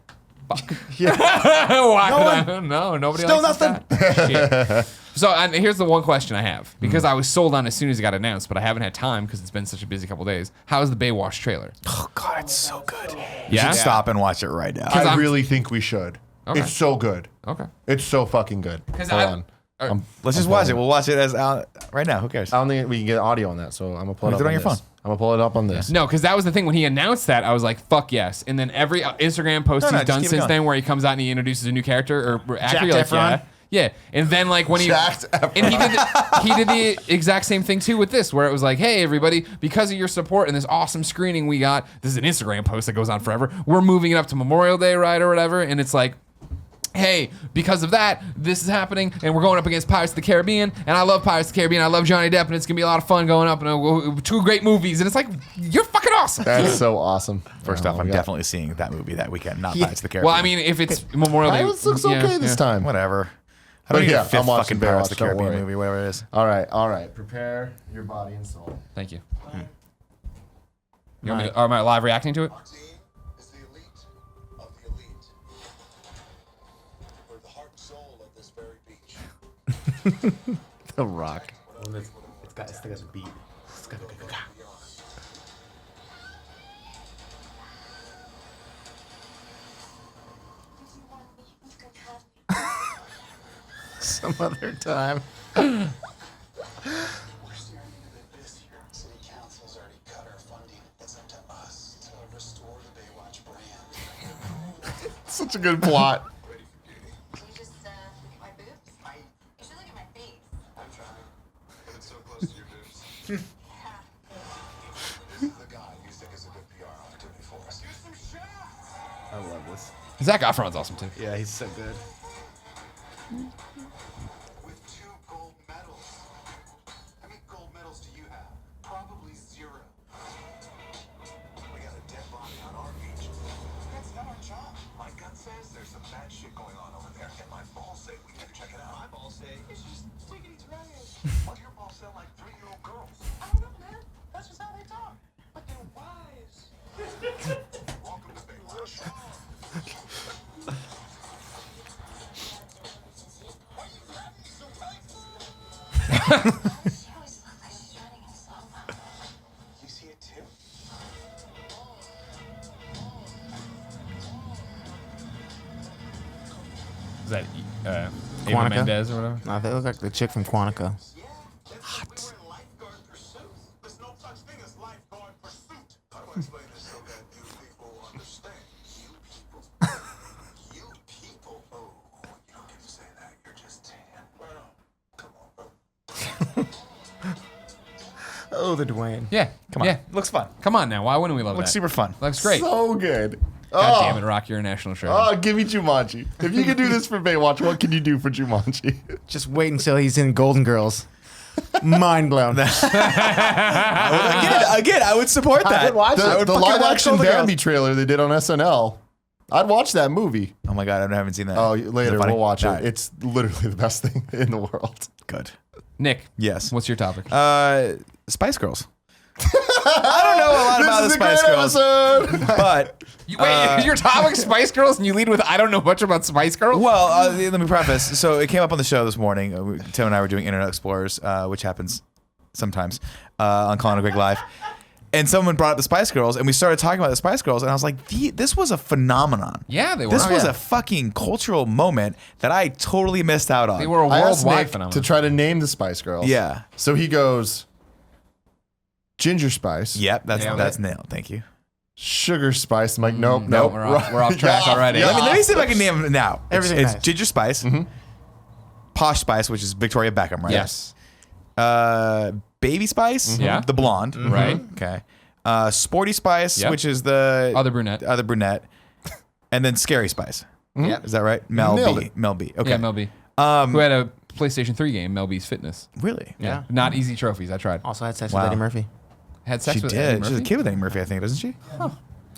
fuck. Why? No, nobody Still likes nothing. that. Shit. So and here's the one question I have because I was sold on as soon as it got announced, but I haven't had time because it's been such a busy couple days. How is the Baywatch trailer? Oh God, it's so good. You Yeah? should stop and watch it right now. I I'm- really think we should. Okay. It's so good. Okay. It's so fucking good. Hold on. Let's just watch it. We'll watch it as right now. Who cares? I don't think we can get audio on that, so I'm gonna pull it Leave up it on your this. phone. I'm gonna pull it up on this. No, because that was the thing when he announced that I was like, "Fuck yes!" And then every Instagram post No, he's just done keep it since going. then, where he comes out and he introduces a new character or actor, you're like, Efron? yeah. And then like when he Jacked Efron. and he did the exact same thing too with this, where it was like, "Hey everybody, because of your support and this awesome screening we got, this is an Instagram post that goes on forever. We're moving it up to Memorial Day, right, or whatever." And it's like, hey, because of that, this is happening, and we're going up against Pirates of the Caribbean, and I love Pirates of the Caribbean, I love Johnny Depp, and it's gonna be a lot of fun going up, and two great movies, and it's like, you're fucking awesome. That's so awesome. First off, I'm definitely seeing that movie that weekend, not Pirates of the Caribbean. Well, I mean, if it's Memorial Day, Pirates looks okay this time. whatever. I But don't need yeah, a fifth I'm watching fucking Pirates of Baywatch, the don't Caribbean worry. movie, whatever it is. All right. Prepare your body and soul. Thank you. You want me to, am I live reacting to it? Our team is the elite of the elite. We're the heart and soul of this very beach. The Rock. It's got a beat. It's got a Some other time. We're staring into this year. City Council's already cut our funding. It's up to us to restore the Baywatch brand. Such a good plot. Ready for duty. Can you just look at my boobs? You should look at my face. I'm trying. But it's so close to your boobs. This is the guy you think is a good PR opportunity for us. Get some shots! I love this. Zac Efron's awesome too. Yeah, he's so good. With 2 gold medals. How many gold medals do you have? Probably 0. We got a dead body on our beach. That's not our job. My gut says there's some bad shit going on over there, and my balls say we need to check it out. My balls say it's just swiggity trash. What do your balls sound like 3-year-old girls? I don't know, man. That's just how they talk. But they're wise. Welcome to Baywatch. Why you grabbing me so tight? She always looks like she's running in slow-mo. You see it too? Is that Ava Quantico? Mendez or whatever? No, they look like the chick from Quantico. Yeah. Hot. We're in lifeguard pursuit. There's no such thing as lifeguard pursuit. How do I explain this so that you people understand? You people. You people. Oh, you don't get to say that. You're just tan. Well, come on, bro. Oh, the Dwayne. Yeah, Come on. Yeah, Looks fun. come on now. Why wouldn't we love Looks that? super fun. Looks great. So good. God damn it, Rock, you're a national treasure. Oh, give me Jumanji. If you can do this for Baywatch, what can you do for Jumanji? Just wait until he's in Golden Girls. Mind blown. Again, I would support that. I would watch The, it. the live action Bambi trailer they did on SNL. I'd watch that movie. Oh my god, I haven't seen that. Oh, Is it later funny? we'll watch it. All right. It's literally the best thing in the world. Good. Nick, Yes. what's your topic? Spice Girls. I don't know a lot about the Spice Girls, but Your topic Spice Girls, and you lead with I don't know much about Spice Girls. well, let me preface. So it came up on the show this morning. Tim and I were doing Internet Explorers, which happens sometimes on Colin Moriarty Live. And someone brought up the Spice Girls, and we started talking about the Spice Girls, and I was like, this was a phenomenon. Yeah, they were. This Oh, was yeah. a fucking cultural moment that I totally missed out on. They were a I asked worldwide Nick phenomenon. to try to name the Spice Girls. Yeah. So he goes, Ginger Spice. Yep, that's Nailed it. nailed. Thank you. Sugar Spice. I'm like, nope, no, nope. we're off track already. Yeah. Let me see if I can name them now. Everything It's nice. Ginger Spice, Posh Spice, which is Victoria Beckham, right? Yes. Baby Spice, Yeah. the blonde, Right. Okay. Sporty Spice, Yep. which is the Other brunette. and then Scary Spice. Yeah. Is that right? Mel Nailed B. it. Mel B. Okay. Yeah, Mel B. Who had a PlayStation 3 game, Mel B's Fitness. Really? Yeah. Not easy trophies. I tried. Also had sex Wow. with Eddie Murphy. Had sex She with did. Eddie She's a Murphy? kid with Eddie Murphy, I think, doesn't she?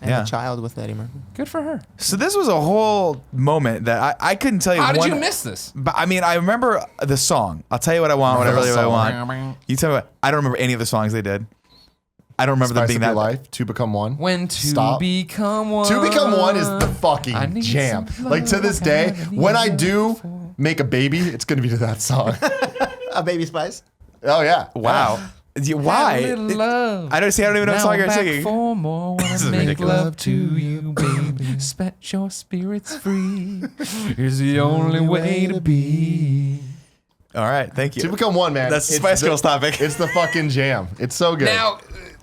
And Yeah. a child with Eddie Murphy. Good for her. So this was a whole moment that I couldn't tell you. How did one- you miss this? But I mean, I remember the song. I'll tell you what I want, what I really want. You tell me what. I don't remember any of the songs they did. I don't remember them Spice being of your that. life. To become one. When to Stop. become one. To become one is the I fucking need jam. some Like to love, this I day, haven't when I even do before. make a baby, it's gonna be to that song. A Baby Spice? Oh yeah. Wow. Why? Have a little love. I don't see. I don't even know what Now song I'm you're back singing. for more when This I is make ridiculous. love to you, baby. Set your spirits free. Is the only way to be. All right. Thank you. To become one, man. That's the It's Spice Girls topic. It's the fucking jam. It's so good. Now,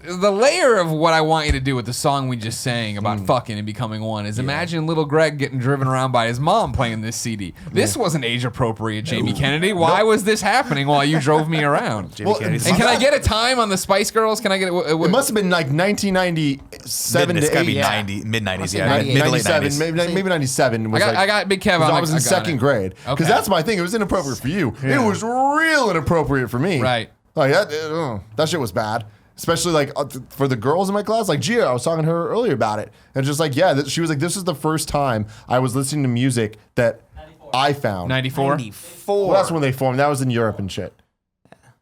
the layer of what I want you to do with the song we just sang about fucking and becoming one is imagine little Greg getting driven around by his mom playing this CD. This wasn't age appropriate, Jamie Kennedy. Why was this happening while you drove me around? Jamie Well, Kennedy's And can I get a time on the Spice Girls? Can I get it? it must have been like 1997 It's to gotta be 8. 90, mid 90s. Must Yeah, be mid to late 97, 90s. maybe 97. Was I got Big Kev on. I was in I got second it. grade. Because Okay. that's my thing. It was inappropriate for you. It was real inappropriate for me. Right. Like that shit was bad. Especially like for the girls in my class. Like Gia, I was talking to her earlier about it. And just like, yeah, she was like, this is the first time I was listening to music that 94. I found. 94. 94. Well, that's when they formed. That was in Europe and shit.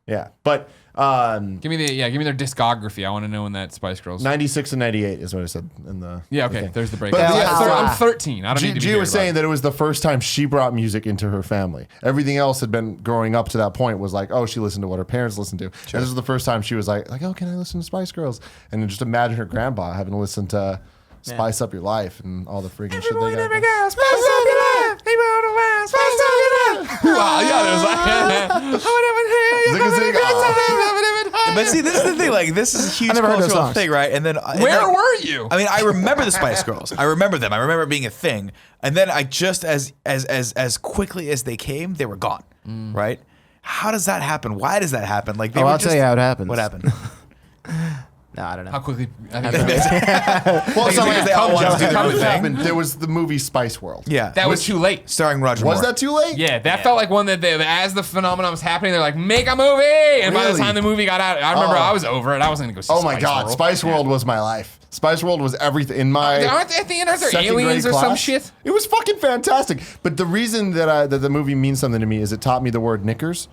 Yeah. But Give me their discography. I want to know when that Spice Girls. 96 and 98 is what I said in the Yeah, okay. the thing. There's the break. But I'm, yeah, thir- I'm 13. I don't need to be Gia here was about saying it. that it was the first time she brought music into her family. Everything else had been growing up to that point was like, oh, she listened to what her parents listened to. And this was the first time she was like, oh, can I listen to Spice Girls? And then just imagine her grandpa having to listen to Spice Up Your Life and all the freaking shit they got. Wow, yeah, there's like. But see, this is the thing. Like, this is a huge never heard those cultural songs. thing, right? And then Where were you? I mean, I remember the Spice Girls. I remember them. I remember it being a thing. And then I just as quickly as they came, they were gone. Right? How does that happen? Why does that happen? Like, they were I'll just, tell you how it happens. What happened? No, I don't know. How quickly? Well, Because something they all wanted to do their own what thing. happened. There was the movie Spice World. Yeah, That was too late. starring Roger Was Moore. that too late? Yeah, that felt like one that as the phenomenon was happening, they're like, make a movie. And by the Really? time the movie got out, I remember Oh. I was over it. I wasn't going to go see Oh my Spice God, World. Spice World was my life. Spice World was everything in my. Aren't they, at the end, aren't there second aliens grade or some class. shit? It was fucking fantastic. But the reason that the movie means something to me is it taught me the word knickers.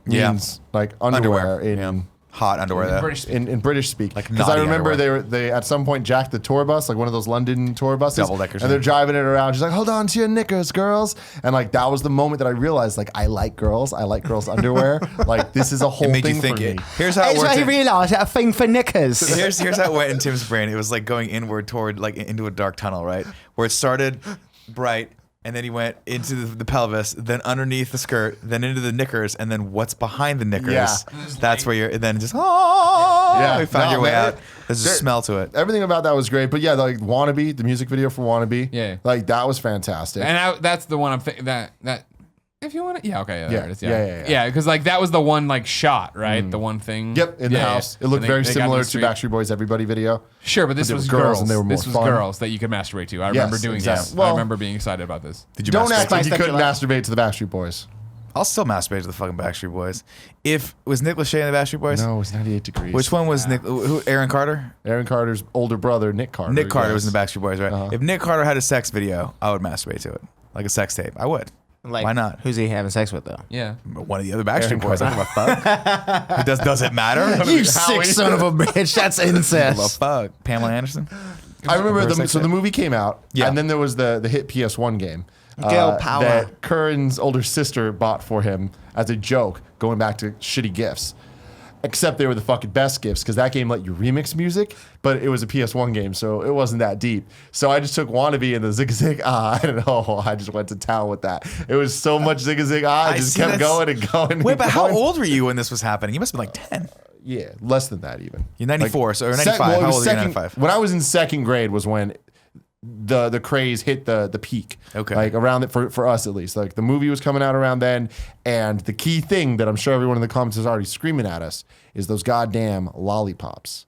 Yeah. Means like underwear, Yeah. Hot underwear. Though. British in British speak. Like Because I naughty remember underwear. they at some point jacked the tour bus, like one of those London tour buses. Double-deckers, And they're yeah. driving it around. She's like, hold on to your knickers, girls. And like that was the moment that I realized like I like girls. I like girls' underwear. Like this is a whole It made thing you think for it. me. Here's how it It's works. why he realised a thing for knickers. Here's how it went in Tim's brain. It was like going inward toward like into a dark tunnel, right? Where it started bright, and then he went into the pelvis, then underneath the skirt, then into the knickers, and then what's behind the knickers. Yeah. That's where you're. And then just Yeah. you found No, your way man, out. There's a smell to it. Everything about that was great. But yeah, like Wannabe, the music video for Wannabe. Yeah. Like that was fantastic. And that's the one I'm thinking that If you want it, yeah, okay, Yeah, there it is. yeah. Yeah, because like that was the one like shot, right? The one thing. Yep, in the Yeah, house. yeah. It looked And very they got in similar the to street. Backstreet Boys Everybody video. Sure, but this there was were girls. and they were more This was fun. girls that you could masturbate to. I remember doing exactly. this. Well- I remember being excited about this. Did you Don't masturbate? act like you Spice couldn't up your masturbate to the Backstreet Boys. I'll still masturbate to the fucking Backstreet Boys. If was Nick Lachey in the Backstreet Boys? No, it was 98 Degrees. Which one was Nick? Who? Aaron Carter? Aaron Carter's older brother, Nick Carter. Nick Carter was yes. in the Backstreet Boys, right? If Nick Carter had a sex video, I would masturbate to it, like a sex tape. I would. Like, Why not? Who's he having sex with though? Yeah. One of the other Backstreet Boys. I don't give a fuck. Does it matter? You sick son of a bitch. That's incest. Well, fuck. Pamela Anderson? I remember Reverse sex so the tape. movie came out, Yeah. and then there was the hit PS1 game Girl power. that Curran's older sister bought for him as a joke, going back to shitty gifts. Except they were the fucking best gifts because that game let you remix music, but it was a PS1 game, so it wasn't that deep. So I just took Wannabe and the Zig Zig Ah, I don't know. I just went to town with that. It was so much Zig Zig Ah, I just see, kept that's- going and going. Wait, and but how going. old were you when this was happening? You must have been like 10. Yeah, less than that even. You're 94, so or 95. Well, it How was old are you in second- 95? When I was in second grade was when the craze hit the peak. Okay. Like around it for us at least. Like the movie was coming out around then, and the key thing that I'm sure everyone in the comments is already screaming at us is those goddamn lollipops.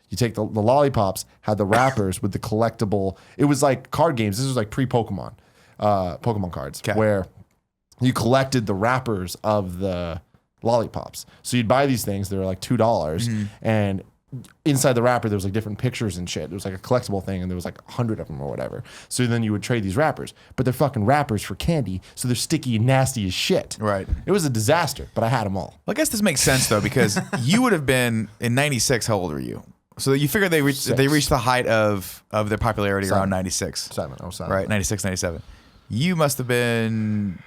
You take the lollipops, had the wrappers with the collectible. It was like card games. This was like pre-Pokemon, Pokemon cards, Okay. where you collected the wrappers of the lollipops. So you'd buy these things. They were like $2, and inside the wrapper there was like different pictures and shit. It was like a collectible thing, and there was like 100 of them or whatever. So then you would trade these wrappers, but they're fucking wrappers for candy, so they're sticky and nasty as shit. Right. It was a disaster, but I had them all. Well, I guess this makes sense though because you would have been in '96. How old were you? So you figure they reached the height of their popularity around '96, 7. I was 7. right? '96, '97. You must have been.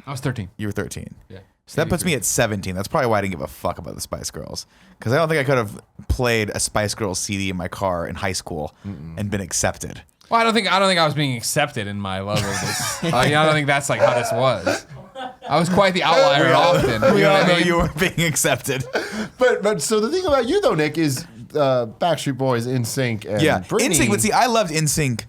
I was 13. You were 13. Yeah. So that puts me at 17. That's probably why I didn't give a fuck about the Spice Girls. Because I don't think I could have played a Spice Girls CD in my car in high school and been accepted. Well, I don't think I was being accepted in my love of this. I don't think that's like how this was. I was quite the outlier often. We You know all what I know mean? you were being accepted. But so the thing about you though, Nick, is Backstreet Boys, NSYNC, and Yeah, Britney. NSYNC. But see, I loved NSYNC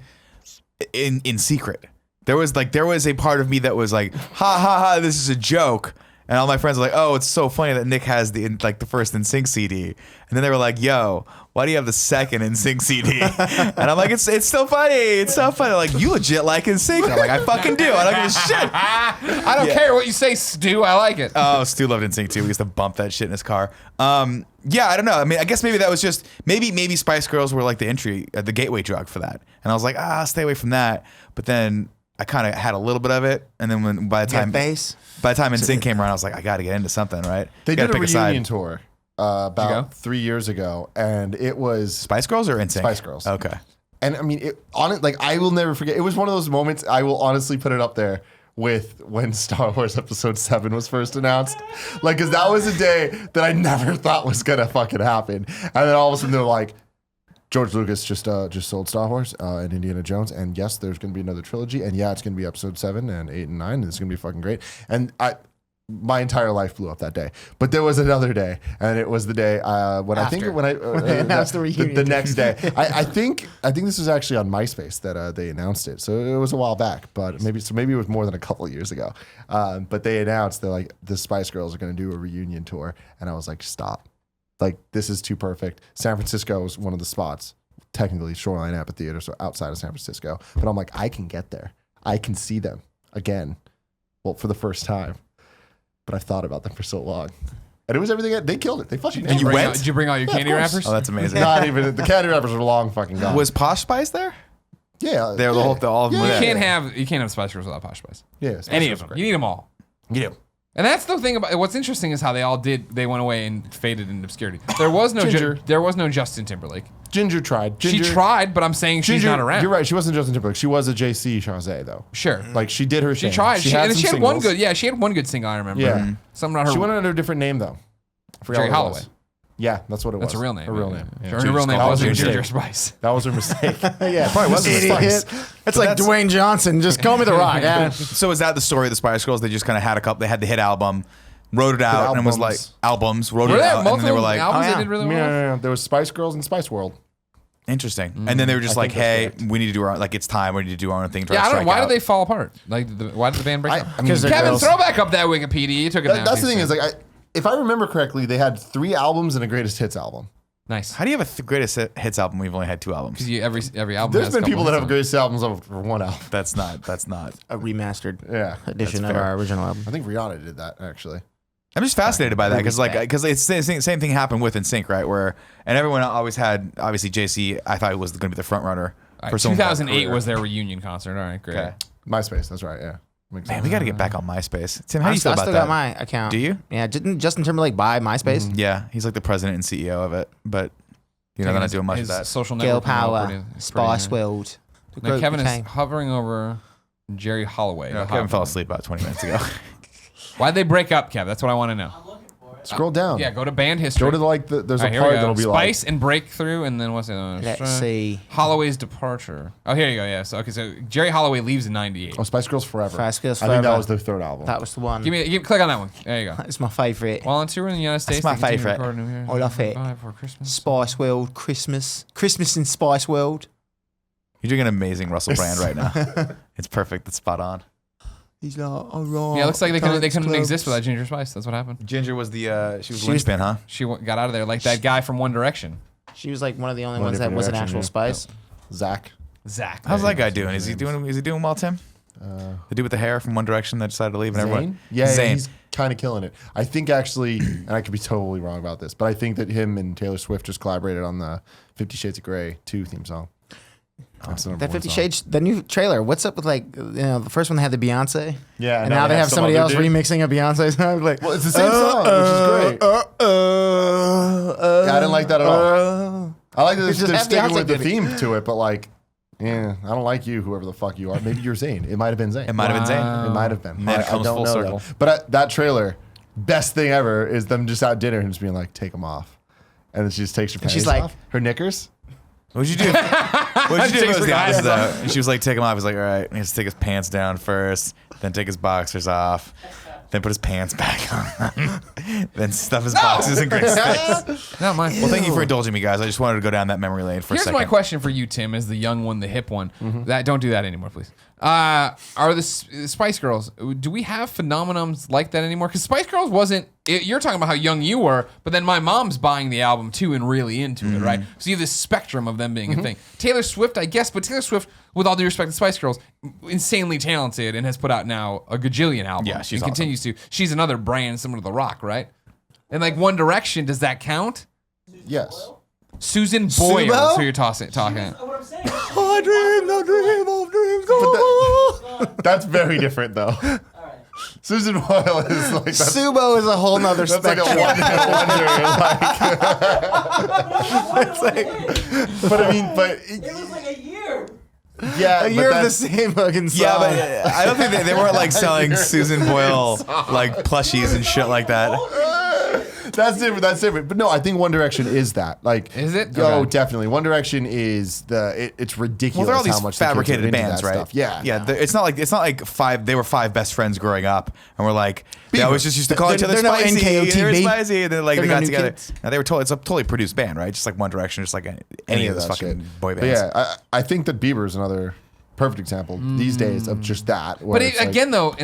in secret. There was a part of me that was like, ha ha ha, this is a joke. And all my friends were like, oh, it's so funny that Nick has the first NSYNC CD. And then they were like, yo, why do you have the second NSYNC CD? And I'm like, it's still funny. It's so funny. They're like, you legit like NSYNC? And I'm like, I fucking do. I don't give a shit. I don't care what you say, Stu. I like it. Oh, Stu loved NSYNC too. We used to bump that shit in his car. Yeah, I don't know. I mean, I guess maybe that was just maybe Spice Girls were like the entry, the gateway drug for that. And I was like, stay away from that. But then I kind of had a little bit of it, and then by the time NSYNC came around, I was like, I got to get into something, right? They Gotta did a pick side. reunion tour about 3 years ago, and it was Spice Girls or NSYNC? Spice Girls. Okay. And I mean, I will never forget. It was one of those moments. I will honestly put it up there with when Star Wars Episode 7 was first announced. Like, because that was a day that I never thought was gonna fucking happen. And then all of a sudden they're like, George Lucas just sold Star Wars and Indiana Jones, and yes, there's gonna be another trilogy, and yeah, it's gonna be Episode 7 and 8 and 9, and it's gonna be fucking great. And my entire life blew up that day. But there was another day, and it was the day when they announced the reunion. the next day. I think this was actually on MySpace that they announced it. So it was a while back, but maybe it was more than a couple of years ago. But they announced that like the Spice Girls are going to do a reunion tour, and I was like, stop! Like this is too perfect. San Francisco was one of the spots, technically Shoreline Amphitheater, so outside of San Francisco. But I'm like, I can get there. I can see them again. Well, for the first time. But I've thought about them for so long. And it was everything. They killed it. They fucking And you went? Did you bring all your candy of course. wrappers? Oh, that's amazing. Not even the candy wrappers are long fucking gone. Was Posh Spice there? Yeah, They were all of them. You were can't there. have Spice Girls without Posh Spice. Yeah, Any of them. You need them all. You do. And that's the thing about what's interesting is how they all did. They went away and faded into obscurity. There was no Ginger. there was no Justin Timberlake. Ginger tried. She tried, but I'm saying she's Ginger, not around. You're right. She wasn't Justin Timberlake. She was a JC Chazé though. Sure. Like she did her She thing. tried. She had some one singles. good. Yeah, she had one good single. I remember. Yeah. Something about her. She went under a different name though. I forgot Jerry what it Holloway. was. Yeah, that's what it was. That's a real name. Her real name. Yeah. Her real name That was wasn't her Ginger mistake. Spice. That was her mistake. Yeah, probably wasn't idiot. Spice. It's like that's- Dwayne Johnson. Just call me the Rock. Yeah. So is that the story of the Spice Girls? They just kind of had they had the hit album, wrote it out, and was like albums. wrote Were it there out, and then they were multiple like, albums oh, they yeah. did really Yeah, well? yeah, yeah. There was Spice Girls and Spice World. Interesting. And then they were just like, think that's hey, we need to do our, like, it's time. We need to do our own thing. Yeah, I don't know. Why did they fall apart? Like, why did the band break up? I mean, Kevin, throw back up that Wikipedia. You took it down. that's the thing is, like, if I remember correctly, they had 3 albums and a greatest hits album. Nice. How do you have a greatest hits album? We've only had 2 albums. Because every album There's has been a couple people that have hits greatest albums over 1 album. That's not. A remastered edition That's of fair. our original album. I think Rihanna did that actually. I'm just fascinated by that because it's the same thing happened with NSYNC, right? Where and everyone always had obviously JC. I thought was going to be the front runner on. for someone. 2008 was their reunion concert. All right, great. Okay. MySpace, that's right. Yeah. Makes Man, sense. we got to get back on MySpace. Tim, how I do you feel still about that? got my account. Do you? Yeah. Didn't Justin Timberlake buy MySpace? Yeah, he's like the president and CEO of it, but you're not doing much of His that. social Girl networking Power, pretty- Spice pretty- World. The Now group Kevin is became- hovering over Jerry Holloway. No, the Kevin hot fell one. asleep about 20 minutes ago. Why'd they break up, Kev? That's what I want to know. I'm looking for it. Scroll down. Yeah, go to band history. Go to like there's All a right, here part we go. that'll be Spice and Breakthrough, and then what's it? Let's see. Holloway's departure. Oh, here you go. Yeah. So Jerry Holloway leaves in '98. like Spice Girls Forever. Spice Girls I think that Forever. was their 3rd album. That was the one. Click on that one. There you go. It's my favourite. While on tour in the United States, my they continue favourite. recording new I love it. For Christmas. Spice World, Christmas in Spice World. You're doing an amazing Russell Brand right now. It's perfect. It's spot on. He's like, alright. Yeah, it looks like they couldn't exist without Ginger Spice. That's what happened. Ginger was the she was She was- linchpin, huh? She got out of there like that guy from One Direction, She was like one of the only One ones that different was an direction, actual yeah. Spice. Zach. Zach. How's There that you guy go. doing? Is he doing well, Tim? The dude with the hair from One Direction that decided to leave and everyone. Zayn? Yeah, Zayn. he's kind of killing it. I think actually, and I could be totally wrong about this, but I think that him and Taylor Swift just collaborated on the 50 Shades of Grey 2 theme song. That's the number That one 50 song. Shades, the new trailer. What's up with the first one they had the Beyonce? Yeah, And now they have some somebody other else dude. remixing a Beyonce song. Like, Well, it's the same song, which is great. Yeah, I didn't like that at all. I like that It's just they're have sticking Beyonce with the did it. theme to it, but like, yeah, I don't like you, whoever the fuck you are. Maybe you're Zayn. It might have been Zayn. It might have been Zayn. It might have been. Man, it I comes don't full know circle. though. But that trailer, best thing ever is them just at dinner and just being like, take them off. And then she just takes her And she's panties like- off. Her knickers. What'd you do? What'd you do? It Takes was the the opposite guys though. And she was like, take him off. He's like, all right. He has to take his pants down first, then take his boxers off, then put his pants back on, then stuff his boxes in Grace's face. Not mine. Well, thank you for indulging me, guys. I just wanted to go down that memory lane for a Here's second. my question for you, Tim, as the young one, the hip one. That don't do that anymore, please. Are the Spice Girls? Do we have phenomenons like that anymore? Because Spice Girls wasn't. You're talking about how young you were, but then my mom's buying the album too and really into it, right? So you have this spectrum of them being a thing. Taylor Swift, I guess, but Taylor Swift, with all due respect to Spice Girls, insanely talented and has put out now a gajillion albums. Yeah, she's and continues to. She's another brand similar to The Rock, right? And like One Direction, does that count? Yes. Susan Boyle is Subo? who you're talking. What I'm saying. I dream the dream of dreams. That's very different though. All right. Susan Boyle is like that's, Subo is a whole nother that's like a spectrum. one-hit wonder. But I mean, but It was like a year. yeah, A year of the same fucking song. Yeah, but I don't think they weren't like selling Susan Boyle like plushies and shit like that. That's different. That's different. But no, I think One Direction is that. Like, Is it? Oh, Okay. definitely. One Direction is it's ridiculous. Well, they're all how these much the kids are fabricated into bands, that right? stuff. Yeah, yeah. It's not like five. They were 5 best friends growing up, and we're like they always just used to call each other They're no Spicy. NKOTB. They were Spicy, and then like They're they no got New together. Kids. Now they were totally. It's a totally produced band, right? Just like One Direction, just like any of those that fucking shit. boy But bands. yeah, I think that Bieber is another perfect example these days of just that. where But it's like-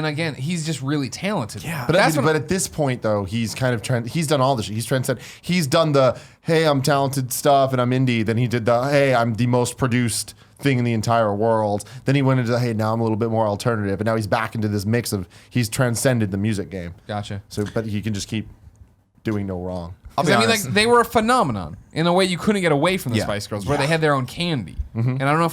again, he's just really talented. Yeah. But, that's but at this point, though, he's kind of he's done all the shit. He's done the, hey, I'm talented stuff and I'm indie. Then he did the, hey, I'm the most produced thing in the entire world. Then he went into the, hey, now I'm a little bit more alternative. And now he's back into this mix of, he's transcended the music game. Gotcha. So, but he can just keep doing no wrong. I'll 'Cause be I mean, like honest. they were a phenomenon in a way you couldn't get away from the Yeah. Spice Girls, where they had their own candy. And I don't know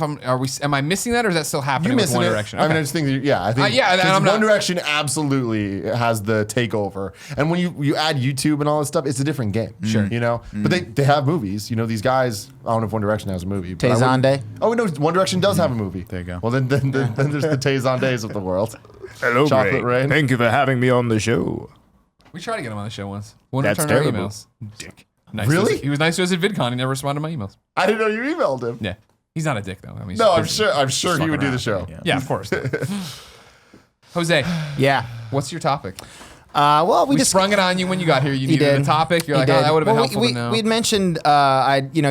if am I missing that, or is that still happening You with missing One it? Direction? I mean, Okay. I just think that, yeah, I think yeah, and 'cause I'm not- One Direction absolutely has the takeover. And when you add YouTube and all this stuff, it's a different game. Sure, you know. But they have movies. You know, these guys. I don't know if One Direction has a movie. but I wouldn't- Tay-Zonday? Oh no, One Direction does have a movie. There you go. Well, then there's the Tay-Zondays of the world. Hello, Chocolate Greg. Rain. Thank you for having me on the show. We tried to get him on the show once. Wouldn't That's return our terrible. emails. Dick. Nice to Really? us. He was nice to us at VidCon. He never responded to my emails. I didn't know you emailed him. Yeah, he's not a dick though. I mean, he's No, I'm just sure he fucking would do around. the show. Yeah, of course. Jose, Yeah. what's your topic? Well, we We just sprung it on you when you got here. You He needed did. a topic. You're He like, oh, did. that would have been Well, helpful to know. We had mentioned,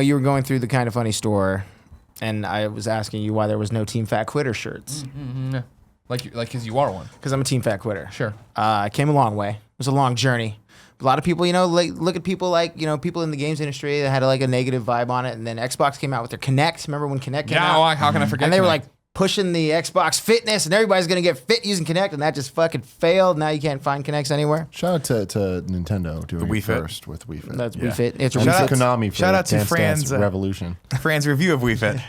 you were going through the Kind of Funny store, and I was asking you why there was no Team Fat Quitter shirts. like, because you are one. Because I'm a Team Fat Quitter. Sure. I came a long way. It was a long journey. A lot of people, look at people like, people in the games industry that had like a negative vibe on it. And then Xbox came out with their Kinect. Remember when Kinect came out? Yeah, how can I forget? And they were Kinect? like pushing the Xbox fitness and everybody's going to get fit using Kinect. And that just fucking failed. Now you can't find Kinects anywhere. Shout out to Nintendo doing Wii it Fit. first with Wii Fit. That's Wii Fit. It's a And Wii Shout Fit. out- Konami for shout out to Dance Dance Fran's, Revolution. Fran's review of Wii Fit.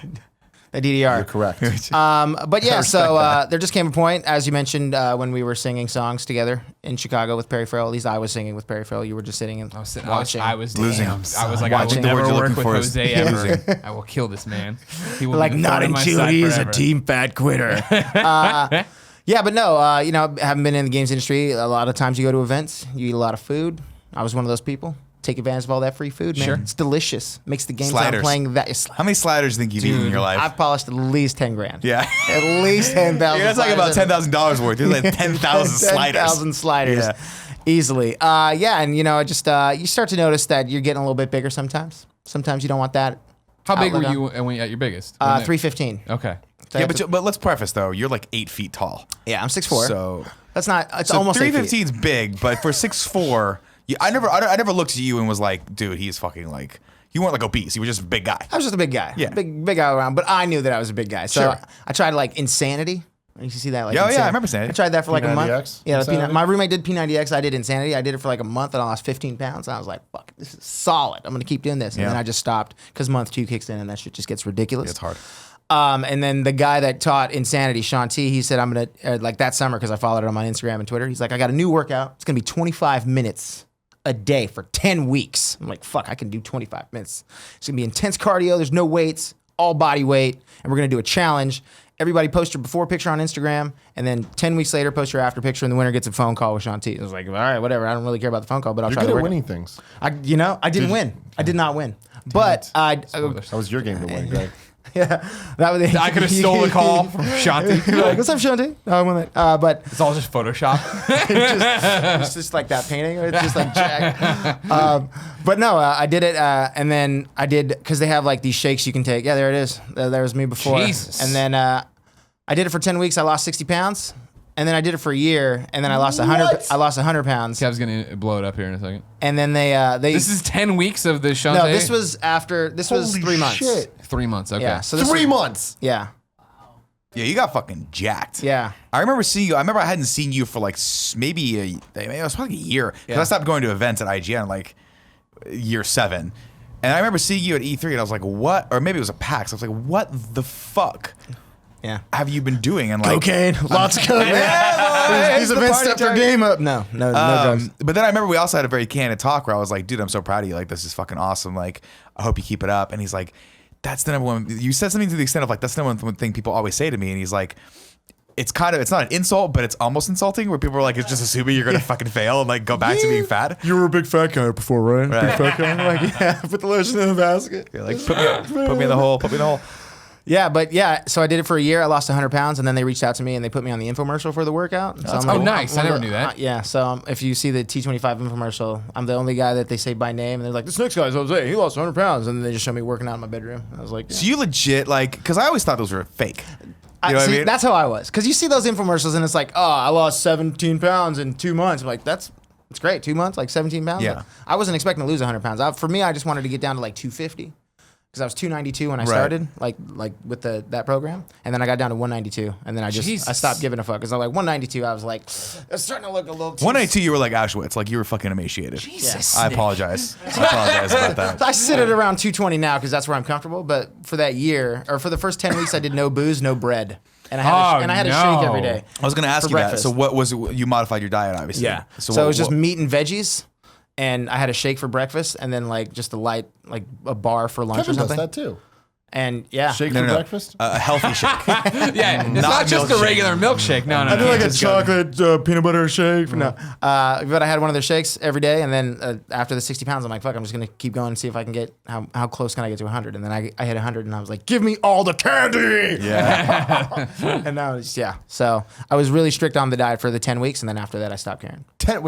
A DDR. You're correct. But yeah, so there just came a point, as you mentioned, when we were singing songs together in Chicago with Perry Farrell. At least I was singing with Perry Farrell. You were just sitting and watching. I was Losing. damn. I was like, I will Watching. The word never you're work looking with for is Jose ever. losing. I will kill this man. He will like be the not thorn in my until side he is a forever. Team Fat Quitter. Yeah, but no, haven't been in the games industry. A lot of times you go to events, you eat a lot of food. I was one of those people. Take advantage of all that free food, man. Sure. It's delicious. Makes the games Sliders. I'm playing that. How many sliders do you think you've eaten in your life? I've polished at least 10 grand. Yeah. At least 10,000. You're talking about $10,000 worth. There's like 10,000 sliders. 10,000 sliders. Yeah. Easily. And you start to notice that you're getting a little bit bigger sometimes. Sometimes you don't want that. How big were outlet you at your biggest? 315. Okay. Yeah, but let's preface though. You're like 8 feet tall. Yeah, I'm 6'4". So That's not. It's so almost 8 feet. 315 is big, but for 6'4", I never looked at you and was like, dude, he's fucking like. You weren't like obese. You were just a big guy. I was just a big guy. Yeah. Big guy around. But I knew that I was a big guy. So Sure. I tried like Insanity. You see that? Like, Yeah, Insanity. I remember Insanity. I tried that for like a month. P90X? Yeah, Insanity? my roommate did P90X. I did Insanity. I did it for like a month and I lost 15 pounds. And I was like, fuck, this is solid. I'm going to keep doing this. And Yeah. then I just stopped because month 2 kicks in and that shit just gets ridiculous. It's hard. And then the guy that taught Insanity, Sean T, he said, I'm going to, like that summer, because I followed him on Instagram and Twitter, he's like, I got a new workout. It's going to be 25 minutes a day for 10 weeks. I'm like, fuck, I can do 25 minutes. It's going to be intense cardio. There's no weights, all body weight. And we're going to do a challenge. Everybody post your before picture on Instagram. And then 10 weeks later, post your after picture. And the winner gets a phone call with Sean T. I was like, all right, whatever. I don't really care about the phone call, but I'll You're try good to at work. winning things. I didn't win. I did not win. But That was your game to win, Greg. yeah, that was. I could have stole a call from Shanti. You're like, what's up, Shanti? Oh, I won that. But It's all just Photoshop. it's just like that painting. It's just like Jack. But no, I did it, and then I did because they have like these shakes you can take. Yeah, there it is. There was me before. Jesus. And then I did it for 10 weeks. I lost 60 pounds, and then I did it for a year, and then I lost 100. I lost 100 pounds, Kev's gonna blow it up here in a second. and then they This is 10 weeks of the Shantae? no. This was after. This was Holy 3 months. shit. 3 months. Okay. Yeah. So this 3 was, months. Yeah. Yeah, you got fucking jacked. Yeah. I remember seeing you. I remember I hadn't seen you for like maybe it was probably a year because I stopped going to events at IGN like year 7, and I remember seeing you at E3 and I was like, what? Or maybe it was a PAX. I was like, what the fuck Yeah. have you been doing? And like Cocaine, lots of cocaine. Yeah, These the events party stepped their time. game up. No drugs. But then I remember we also had a very candid talk where I was like, dude, I'm so proud of you. Like, this is fucking awesome. Like, I hope you keep it up. And he's like, that's the number one. You said something to the extent of like, that's the number one thing people always say to me. And he's like, it's not an insult, but it's almost insulting where people are like, it's just assuming you're going to fucking fail and like go back to being fat. You were a big fat guy before, right? Right. Big fat guy. Like, yeah, put the lotion in the basket. You're like, put me in the hole, put me in the hole. Yeah, but yeah, so I did it for a year. I lost 100 pounds, and then they reached out to me and they put me on the infomercial for the workout. So I'm Oh, nice. I never knew that. Yeah, so if you see the T25 infomercial, I'm the only guy that they say by name, and they're like, this next guy's Jose. He lost 100 pounds, and then they just show me working out in my bedroom. I was like, yeah. So you legit like, because I always thought those were fake. You know what I mean? That's how I was. Because you see those infomercials, and it's like, oh, I lost 17 pounds in 2 months. I'm like, it's great. 2 months, like 17 pounds. Yeah. Like, I wasn't expecting to lose 100 pounds. For me, I just wanted to get down to like 250. Because I was 292 when I Right. started, like with that program, and then I got down to 192, and then I Jesus. stopped giving a fuck. Because I'm like 192, I was like, it's starting to look a little too. 192, you were like Auschwitz, like you were fucking emaciated. Jesus. I apologize. I apologize about that. I sit at around 220 now because that's where I'm comfortable. But for that year, or for the first 10 weeks, I did no booze, no bread, and I had a shake every day. I was going to ask For you breakfast. that. So what was it? You modified your diet, obviously. Yeah. So what- it was just what- meat and veggies, and I had a shake for breakfast, and then like just a light, like a bar for lunch Kevin or does something. that too. And yeah, Shake No, for no, breakfast? a healthy shake. Yeah, it's not just a milkshake. regular milkshake. No, no. I do no. like a chocolate peanut butter shake. no. But I had one of their shakes every day, and then after the 60 pounds, I'm like, fuck, I'm just gonna keep going and see if I can get how close can I get to 100. And then I hit 100, and I was like, give me all the candy. Yeah. And now it's So I was really strict on the diet for the 10 weeks, and then after that, I stopped carrying. 10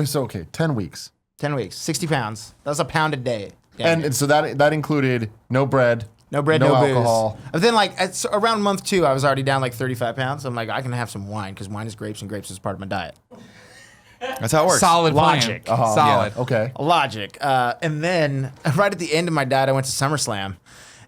weeks. 10 weeks, 60 pounds. That's a pound a day. Yeah. And so that included no bread. No bread, no no alcohol. booze. But then, like, around month 2, I was already down like 35 pounds. I'm like, I can have some wine because wine is grapes and grapes is part of my diet. That's how it works. Solid Logic. plan. Solid. Okay. Logic. And then right at the end of my diet, I went to SummerSlam.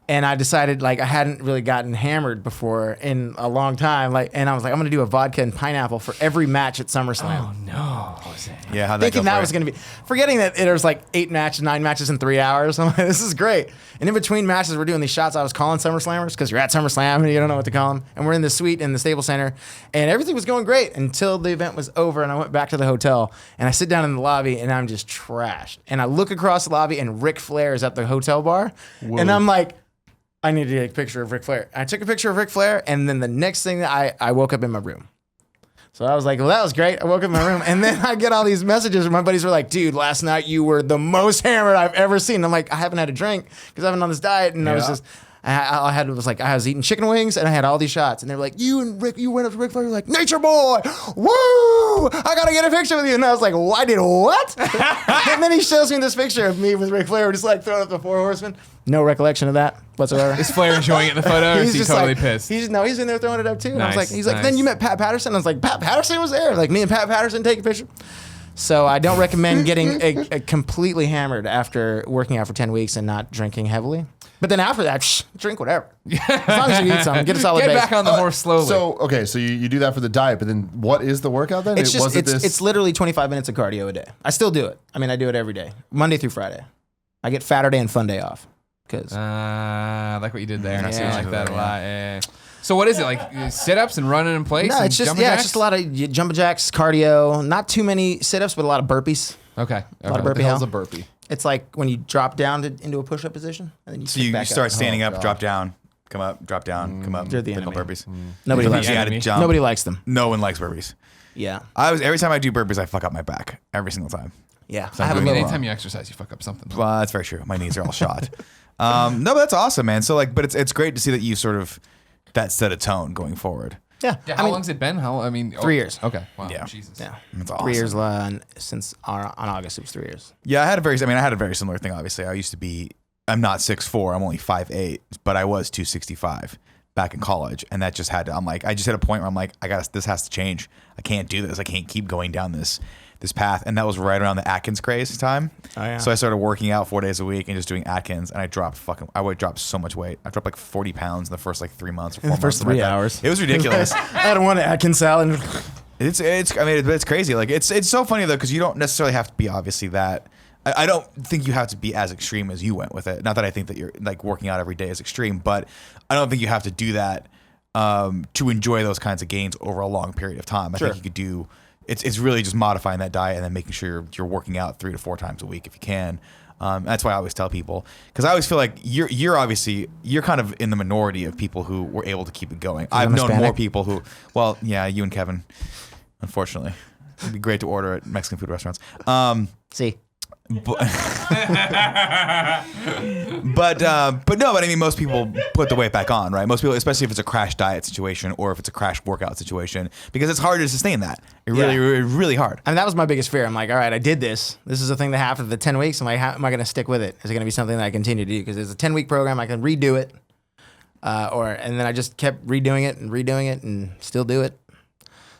And I decided, like, I hadn't really gotten hammered before in a long time. Like, and I was like, I'm going to do a vodka and pineapple for every match at SummerSlam. No, Jose. Yeah, how'd that Thinking go that for was you? going to be, forgetting that there was like 9 matches in 3 hours. I'm like, this is great. And in between matches, we're doing these shots. I was calling SummerSlammers because you're at SummerSlam and you don't know what to call them. And we're in the suite in the Staples Center, and everything was going great until the event was over. And I went back to the hotel, and I sit down in the lobby, and I'm just trashed. And I look across the lobby, and Ric Flair is at the hotel bar, and I'm like, I need to take a picture of Ric Flair. I took a picture of Ric Flair, and then the next thing I woke up in my room. So I was like, well, that was great. I woke up in my room, and then I get all these messages, and my buddies were like, dude, last night you were the most hammered I've ever seen. I'm like, I haven't had a drink because I've been on this diet, and I was just, I was eating chicken wings, and I had all these shots, and they were like, you went up to Ric Flair, you're like, Nature Boy, woo, I gotta get a picture with you. And I was like, well, I did what? And then he shows me this picture of me with Ric Flair, just like throwing up the 4 horsemen. No recollection of that whatsoever. Is Flair enjoying it in the photo? Or is he just totally like, pissed? He's in there throwing it up too. And I was Nice, like, he's like, nice. then you met Pat Patterson. I was like, Pat Patterson was there. Like me and Pat Patterson take a picture. So I don't recommend getting a completely hammered after working out for 10 weeks and not drinking heavily. But then after that, drink whatever. As long as you eat something, get a solid Get base. back on the horse slowly. So you do that for the diet, but then what is the workout then? It's just this? it's literally 25 minutes of cardio a day. I still do it. I mean, I do it every day, Monday through Friday. I get Saturday and fun day off because I like what you did there. Yeah. I like that a lot. Yeah. So what is it, like sit-ups and running in place? no, and it's just jumping it's jacks? just a lot of jumping jacks, cardio. Not too many sit-ups, but a lot of burpees. Okay. A lot of okay. What the hell's hell. a burpee? It's like when you drop down into a push-up position and then you So kick you back start up. standing Oh, up, God. drop down, come up, drop down, come up. You're the pickle enemy. burpees. Nobody likes You the gotta enemy. jump. Nobody likes them. No one likes burpees. Yeah, Every time I do burpees, I fuck up my back every single time. yeah. So I have a I mean, little. anytime you exercise, you fuck up something. Well, that's very true. My knees are all shot. No, but that's awesome, man. So like, but it's great to see that you sort of that set a tone going forward. Yeah, Yeah, I how mean, long's it been? 3 years. Okay. Wow. Yeah. Jesus. Yeah, That's awesome. 3 years since on August it was 3 years. Yeah, I had a very similar thing. Obviously, I'm not 6'4", I'm only 5'8", but I was 265 back in college, and that just had to. I just hit a point where I'm like, this has to change. I can't do this. I can't keep going down this path. And that was right around the Atkins craze time. Oh, yeah. So I started working out 4 days a week and just doing Atkins, and I would drop so much weight. I dropped like 40 pounds in the first like 3 months or 4 months. first something 3 like that. hours. It was ridiculous. I had one Atkins salad. It's crazy. Like it's so funny though, because you don't necessarily have to be obviously that. I don't think you have to be as extreme as you went with it. Not that I think that you're like working out every day is extreme, but I don't think you have to do that to enjoy those kinds of gains over a long period of time. I think you could do. It's really just modifying that diet and then making sure you're working out 3 to 4 times a week if you can. That's why I always tell people, because I always feel like you're kind of in the minority of people who were able to keep it going. I've known Hispanic? more people who, well, yeah, you and Kevin, unfortunately, it'd be great to order at Mexican food restaurants. See, But I mean, most people put the weight back on, right? Most people, especially if it's a crash diet situation or if it's a crash workout situation, because it's hard to sustain that. Really hard. I mean, that was my biggest fear. I'm like, all right, I did this. This is the thing that happened for the 10 weeks. I'm like, how am I going to stick with it? Is it going to be something that I continue to do? Because it's a 10-week program. I can redo it. And then I just kept redoing it and still do it.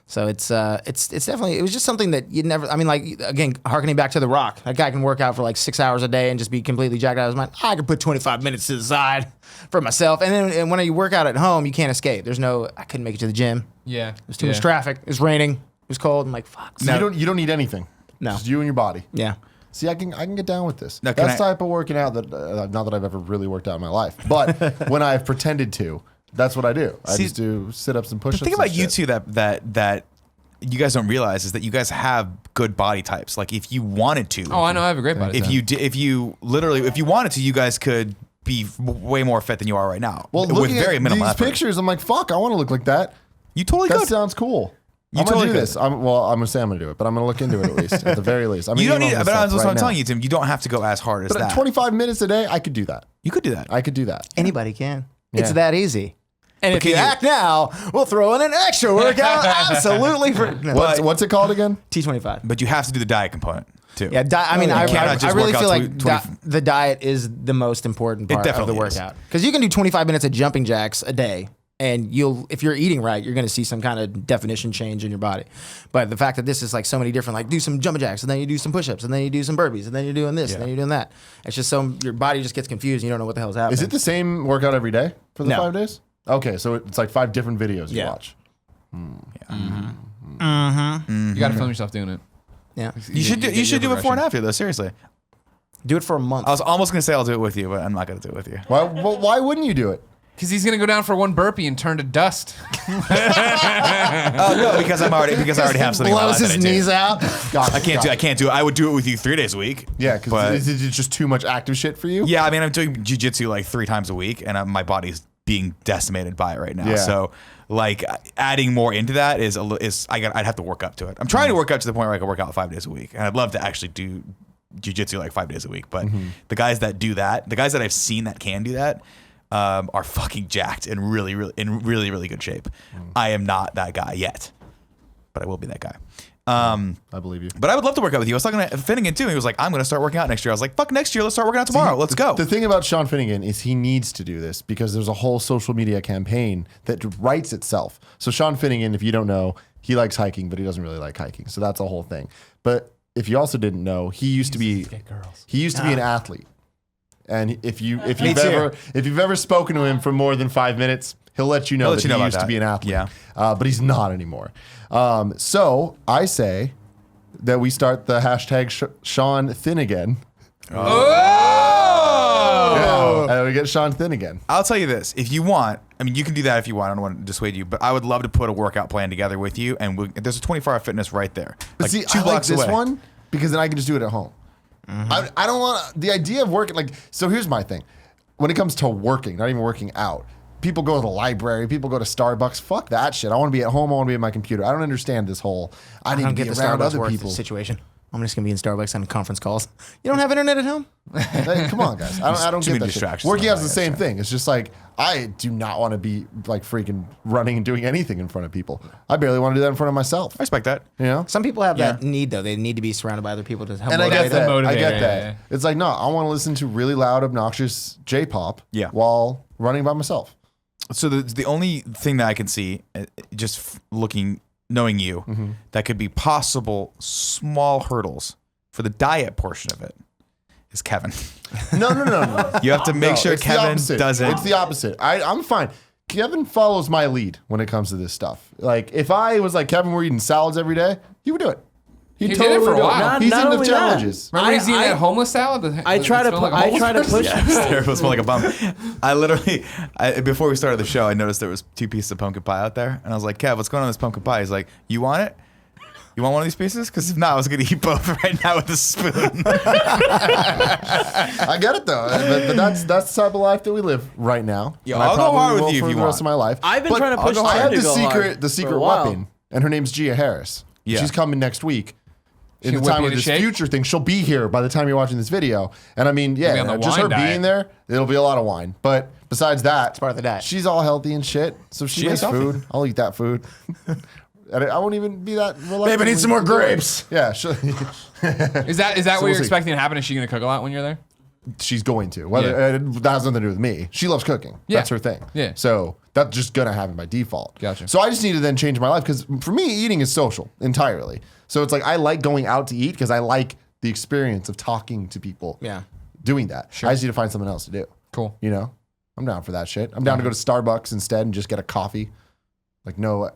So it's definitely, it was just something that you'd never, I mean, like, again, harkening back to The Rock, that guy can work out for like 6 hours a day and just be completely jacked out of his mind. I could put 25 minutes to the side for myself. And then when you work out at home, you can't escape. I couldn't make it to the gym. Yeah. There's too much traffic. It was raining. It was cold. I'm like, fuck. So you don't need anything. No. Just you and your body. Yeah. See, I can get down with this. Now, can That's I- type of working out that not that I've ever really worked out in my life, but when I've pretended to, that's what I do. I See, just do sit-ups and push-ups. The thing and about you shit. two that you guys don't realize is that you guys have good body types. Like if you wanted to, Oh, I know. I have a great body. if you wanted to, you guys could be way more fit than you are right now. Well, with looking very at minimal these effort. pictures, I'm like, fuck, I want to look like that. You totally That could. sounds cool. You I'm gonna totally do could. this. I'm gonna say I'm gonna do it, but I'm gonna look into it at least, at the very least. I'm You don't gonna need. email But that's myself what I'm right telling now. you, Tim. You don't have to go as hard as But that. at 25 minutes a day, I could do that. You could do that. I could do that. Anybody can. It's Yeah. that easy. And if can you you- act now, we'll throw in an extra workout absolutely for What's it called again? T25. But you have to do the diet component too. Yeah, I mean, yeah. I You cannot just really work out feel like 20 the diet is the most important part of the definitely is. workout. Because you can do 25 minutes of jumping jacks a day, and if you're eating right, you're going to see some kind of definition change in your body. But the fact that this is like so many different, like do some jumping jacks, and then you do some push-ups, and then you do some burpees, and then you're doing this, and then you're doing that. It's just your body just gets confused, and you don't know what the hell's happening. Is it the same workout every day for the No. 5 days? Okay, so it's like 5 different videos you Yeah. watch. You got to film yourself doing it. Yeah. You should do. You should do before and after though. Seriously. Do it for a month. I was almost gonna say I'll do it with you, but I'm not gonna do it with you. Why wouldn't you do it? Because he's gonna go down for one burpee and turn to dust. Oh no, because I already have something. in my blows life that his I do. knees out. God, I can't do it. I would do it with you 3 days a week. Yeah, but because is it just too much active shit for you? yeah, I mean, I'm doing jujitsu like 3 times a week, and my body's being decimated by it right now. Yeah. So, like, adding more into that I'd have to work up to it. I'm trying to work up to the point where I can work out 5 days a week, and I'd love to actually do jujitsu like 5 days a week. But the guys that do that, the guys that I've seen that can do that, are fucking jacked and really good shape. I am not that guy yet, but I will be that guy. I believe you. But I would love to work out with you. I was talking to Finnegan too. He was like, I'm going to start working out next year. I was like, fuck next year. Let's start working out tomorrow. Let's go. The thing about Sean Finnegan is he needs to do this because there's a whole social media campaign that writes itself. So Sean Finnegan, if you don't know, he likes hiking, but he doesn't really like hiking. So that's a whole thing. But if you also didn't know, he used to be an athlete. And if you've ever spoken to him for more than 5 minutes, he'll let you know that he used to be an athlete. Yeah. But he's not anymore. So I say that we start the hashtag Sean Thin again. Oh! And we get Sean Thin again. I'll tell you this. If you want, I mean, you can do that if you want. I don't want to dissuade you, but I would love to put a workout plan together with you. And there's a 24-hour fitness right there. But Like see, 2 I like blocks this away. one because then I can just do it at home. I don't want the idea of working so here's my thing. When it comes to working, not even working out, people go to the library, people go to Starbucks. Fuck that shit. I want to be at home. I want to be at my computer. I don't understand this whole I need to be around other people. situation. I'm just gonna be in Starbucks on conference calls. You don't have internet at home? Hey, come on, guys. I don't Too get many that shit. distractions Working in out's my the life, same thing. It's just like I do not want to be like freaking running and doing anything in front of people. I barely want to do that in front of myself. I respect that. You know? Some people have that need though. They need to be surrounded by other people to help And I motivate get that. them. I motivator, get that. yeah. It's like, no, I want to listen to really loud, obnoxious J-pop while running by myself. So the only thing that I can see, just knowing you, that could be possible small hurdles for the diet portion of it is Kevin. No. You have to make sure it's the Kevin opposite. doesn't. It's the opposite. I'm fine. Kevin follows my lead when it comes to this stuff. Like, if I was like, Kevin, we're eating salads every day, he would do it. He did it for a do while. He's Not into only challenges. Remember he's eating that homeless salad? I try to push. It's terrible. It smelled like a bum. I literally, before we started the show, I noticed there was 2 pieces of pumpkin pie out there, and I was like, "Kev, what's going on with this pumpkin pie?" He's like, "You want it? You want one of these pieces? Because if not, I was gonna eat both right now with a spoon." I get it though, but that's the type of life that we live right now. Yeah, And I I'll go probably hard with will you for if you the rest want. of my life. I've been But trying to push I Tim have to the go secret, hard the for secret a while. weapon, and her name's Gia Harris. Yeah. She's coming next week. In She'll the whip time you of to this shake? future thing, she'll be here by the time you're watching this video. And I mean, be on yeah, the just wine her diet. being there, it'll be a lot of wine. But besides that, it's part of the diet. She's all healthy and shit. So she She makes is healthy. food. I'll eat that food. And I won't even be that reluctant. Babe, I need some more grapes. Yeah, Is that So what we'll you're see. expecting to happen? Is she going to cook a lot when you're there? she's going to. Whether that has nothing to do with me. She loves cooking. Yeah. That's her thing. Yeah. So that's just gonna happen by default. Gotcha. So I just need to then change my life because for me, eating is social entirely. So it's like I like going out to eat because I like the experience of talking to people. Yeah. Doing that. I just need to find something else to do. Cool. You know, I'm down for that shit. I'm down to go to Starbucks instead and just get a coffee. Like no.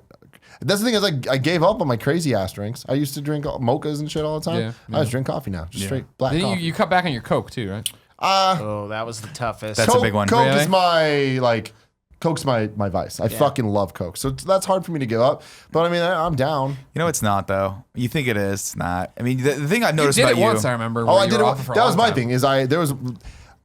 That's the thing is I gave up on my crazy ass drinks. I used to drink mochas and shit all the time. Yeah, I just drink coffee now, just straight black Then coffee. you cut back on your Coke too, right? Oh, that was the toughest. That's a big one. Coke Really? is Coke's my vice. I fucking love Coke. So that's hard for me to give up. But I mean, I'm down. You know, it's not though. You think it is. It's not. I mean, the thing I've You noticed did about it you. once, I remember. Oh, where I you did were it. off for a That was long my time. thing.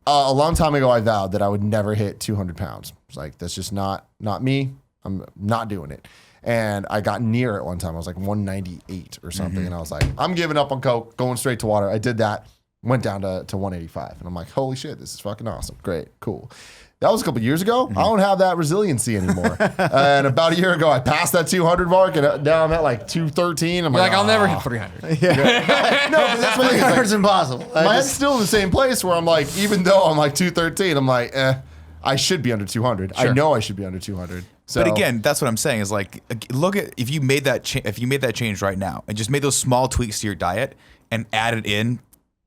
A long time ago, I vowed that I would never hit 200 pounds. It's like, that's just not me. I'm not doing it. And I got near it one time. I was like 198 or something. And I was like, I'm giving up on Coke, going straight to water. I did that, went down to 185. And I'm like, holy shit, this is fucking awesome. Great, cool. That was a couple years ago. I don't have that resiliency anymore. And about a year ago, I passed that 200 mark, and now I'm at like 213. I'm Like, I'll never hit 300. No, but that's what it is. Like, It's impossible. my head's still in the same place where I'm like, even though I'm like 213, I'm like, I should be under 200. I know I should be under 200. So, But again, that's what I'm saying is like, look at if you made that change right now and just made those small tweaks to your diet and added in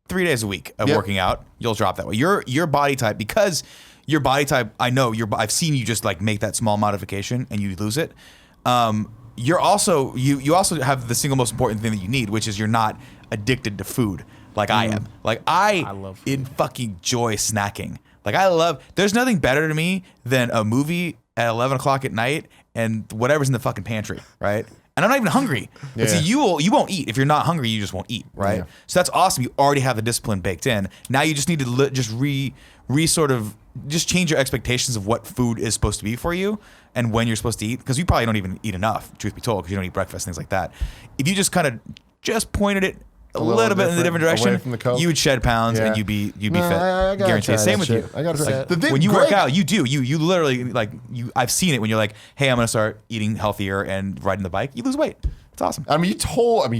3 days a week of working out, you'll drop that way. Your body type, because your body type, I've seen you just like make that small modification and you lose it. You're also you also have the single most important thing that you need, which is you're not addicted to food like I am. Like I love food. Fucking enjoy snacking. Like there's nothing better to me than a movie at 11 o'clock at night and whatever's in the fucking pantry, right? And I'm not even hungry. But see, you won't eat. If you're not hungry, you just won't eat, right? Yeah. So that's awesome. You already have the discipline baked in. Now you just need to just change your expectations of what food is supposed to be for you and when you're supposed to eat. Because you probably don't even eat enough, truth be told, because you don't eat breakfast, things like that. If you just kind of just pointed it a little bit in the different direction, you would shed pounds and you'd be fit. I Guaranteed. Same with you. I gotta Like, say, when you work out, you do. You literally like you. I've seen it when you're like, hey, I'm gonna start eating healthier and riding the bike. You lose weight. It's awesome. I mean,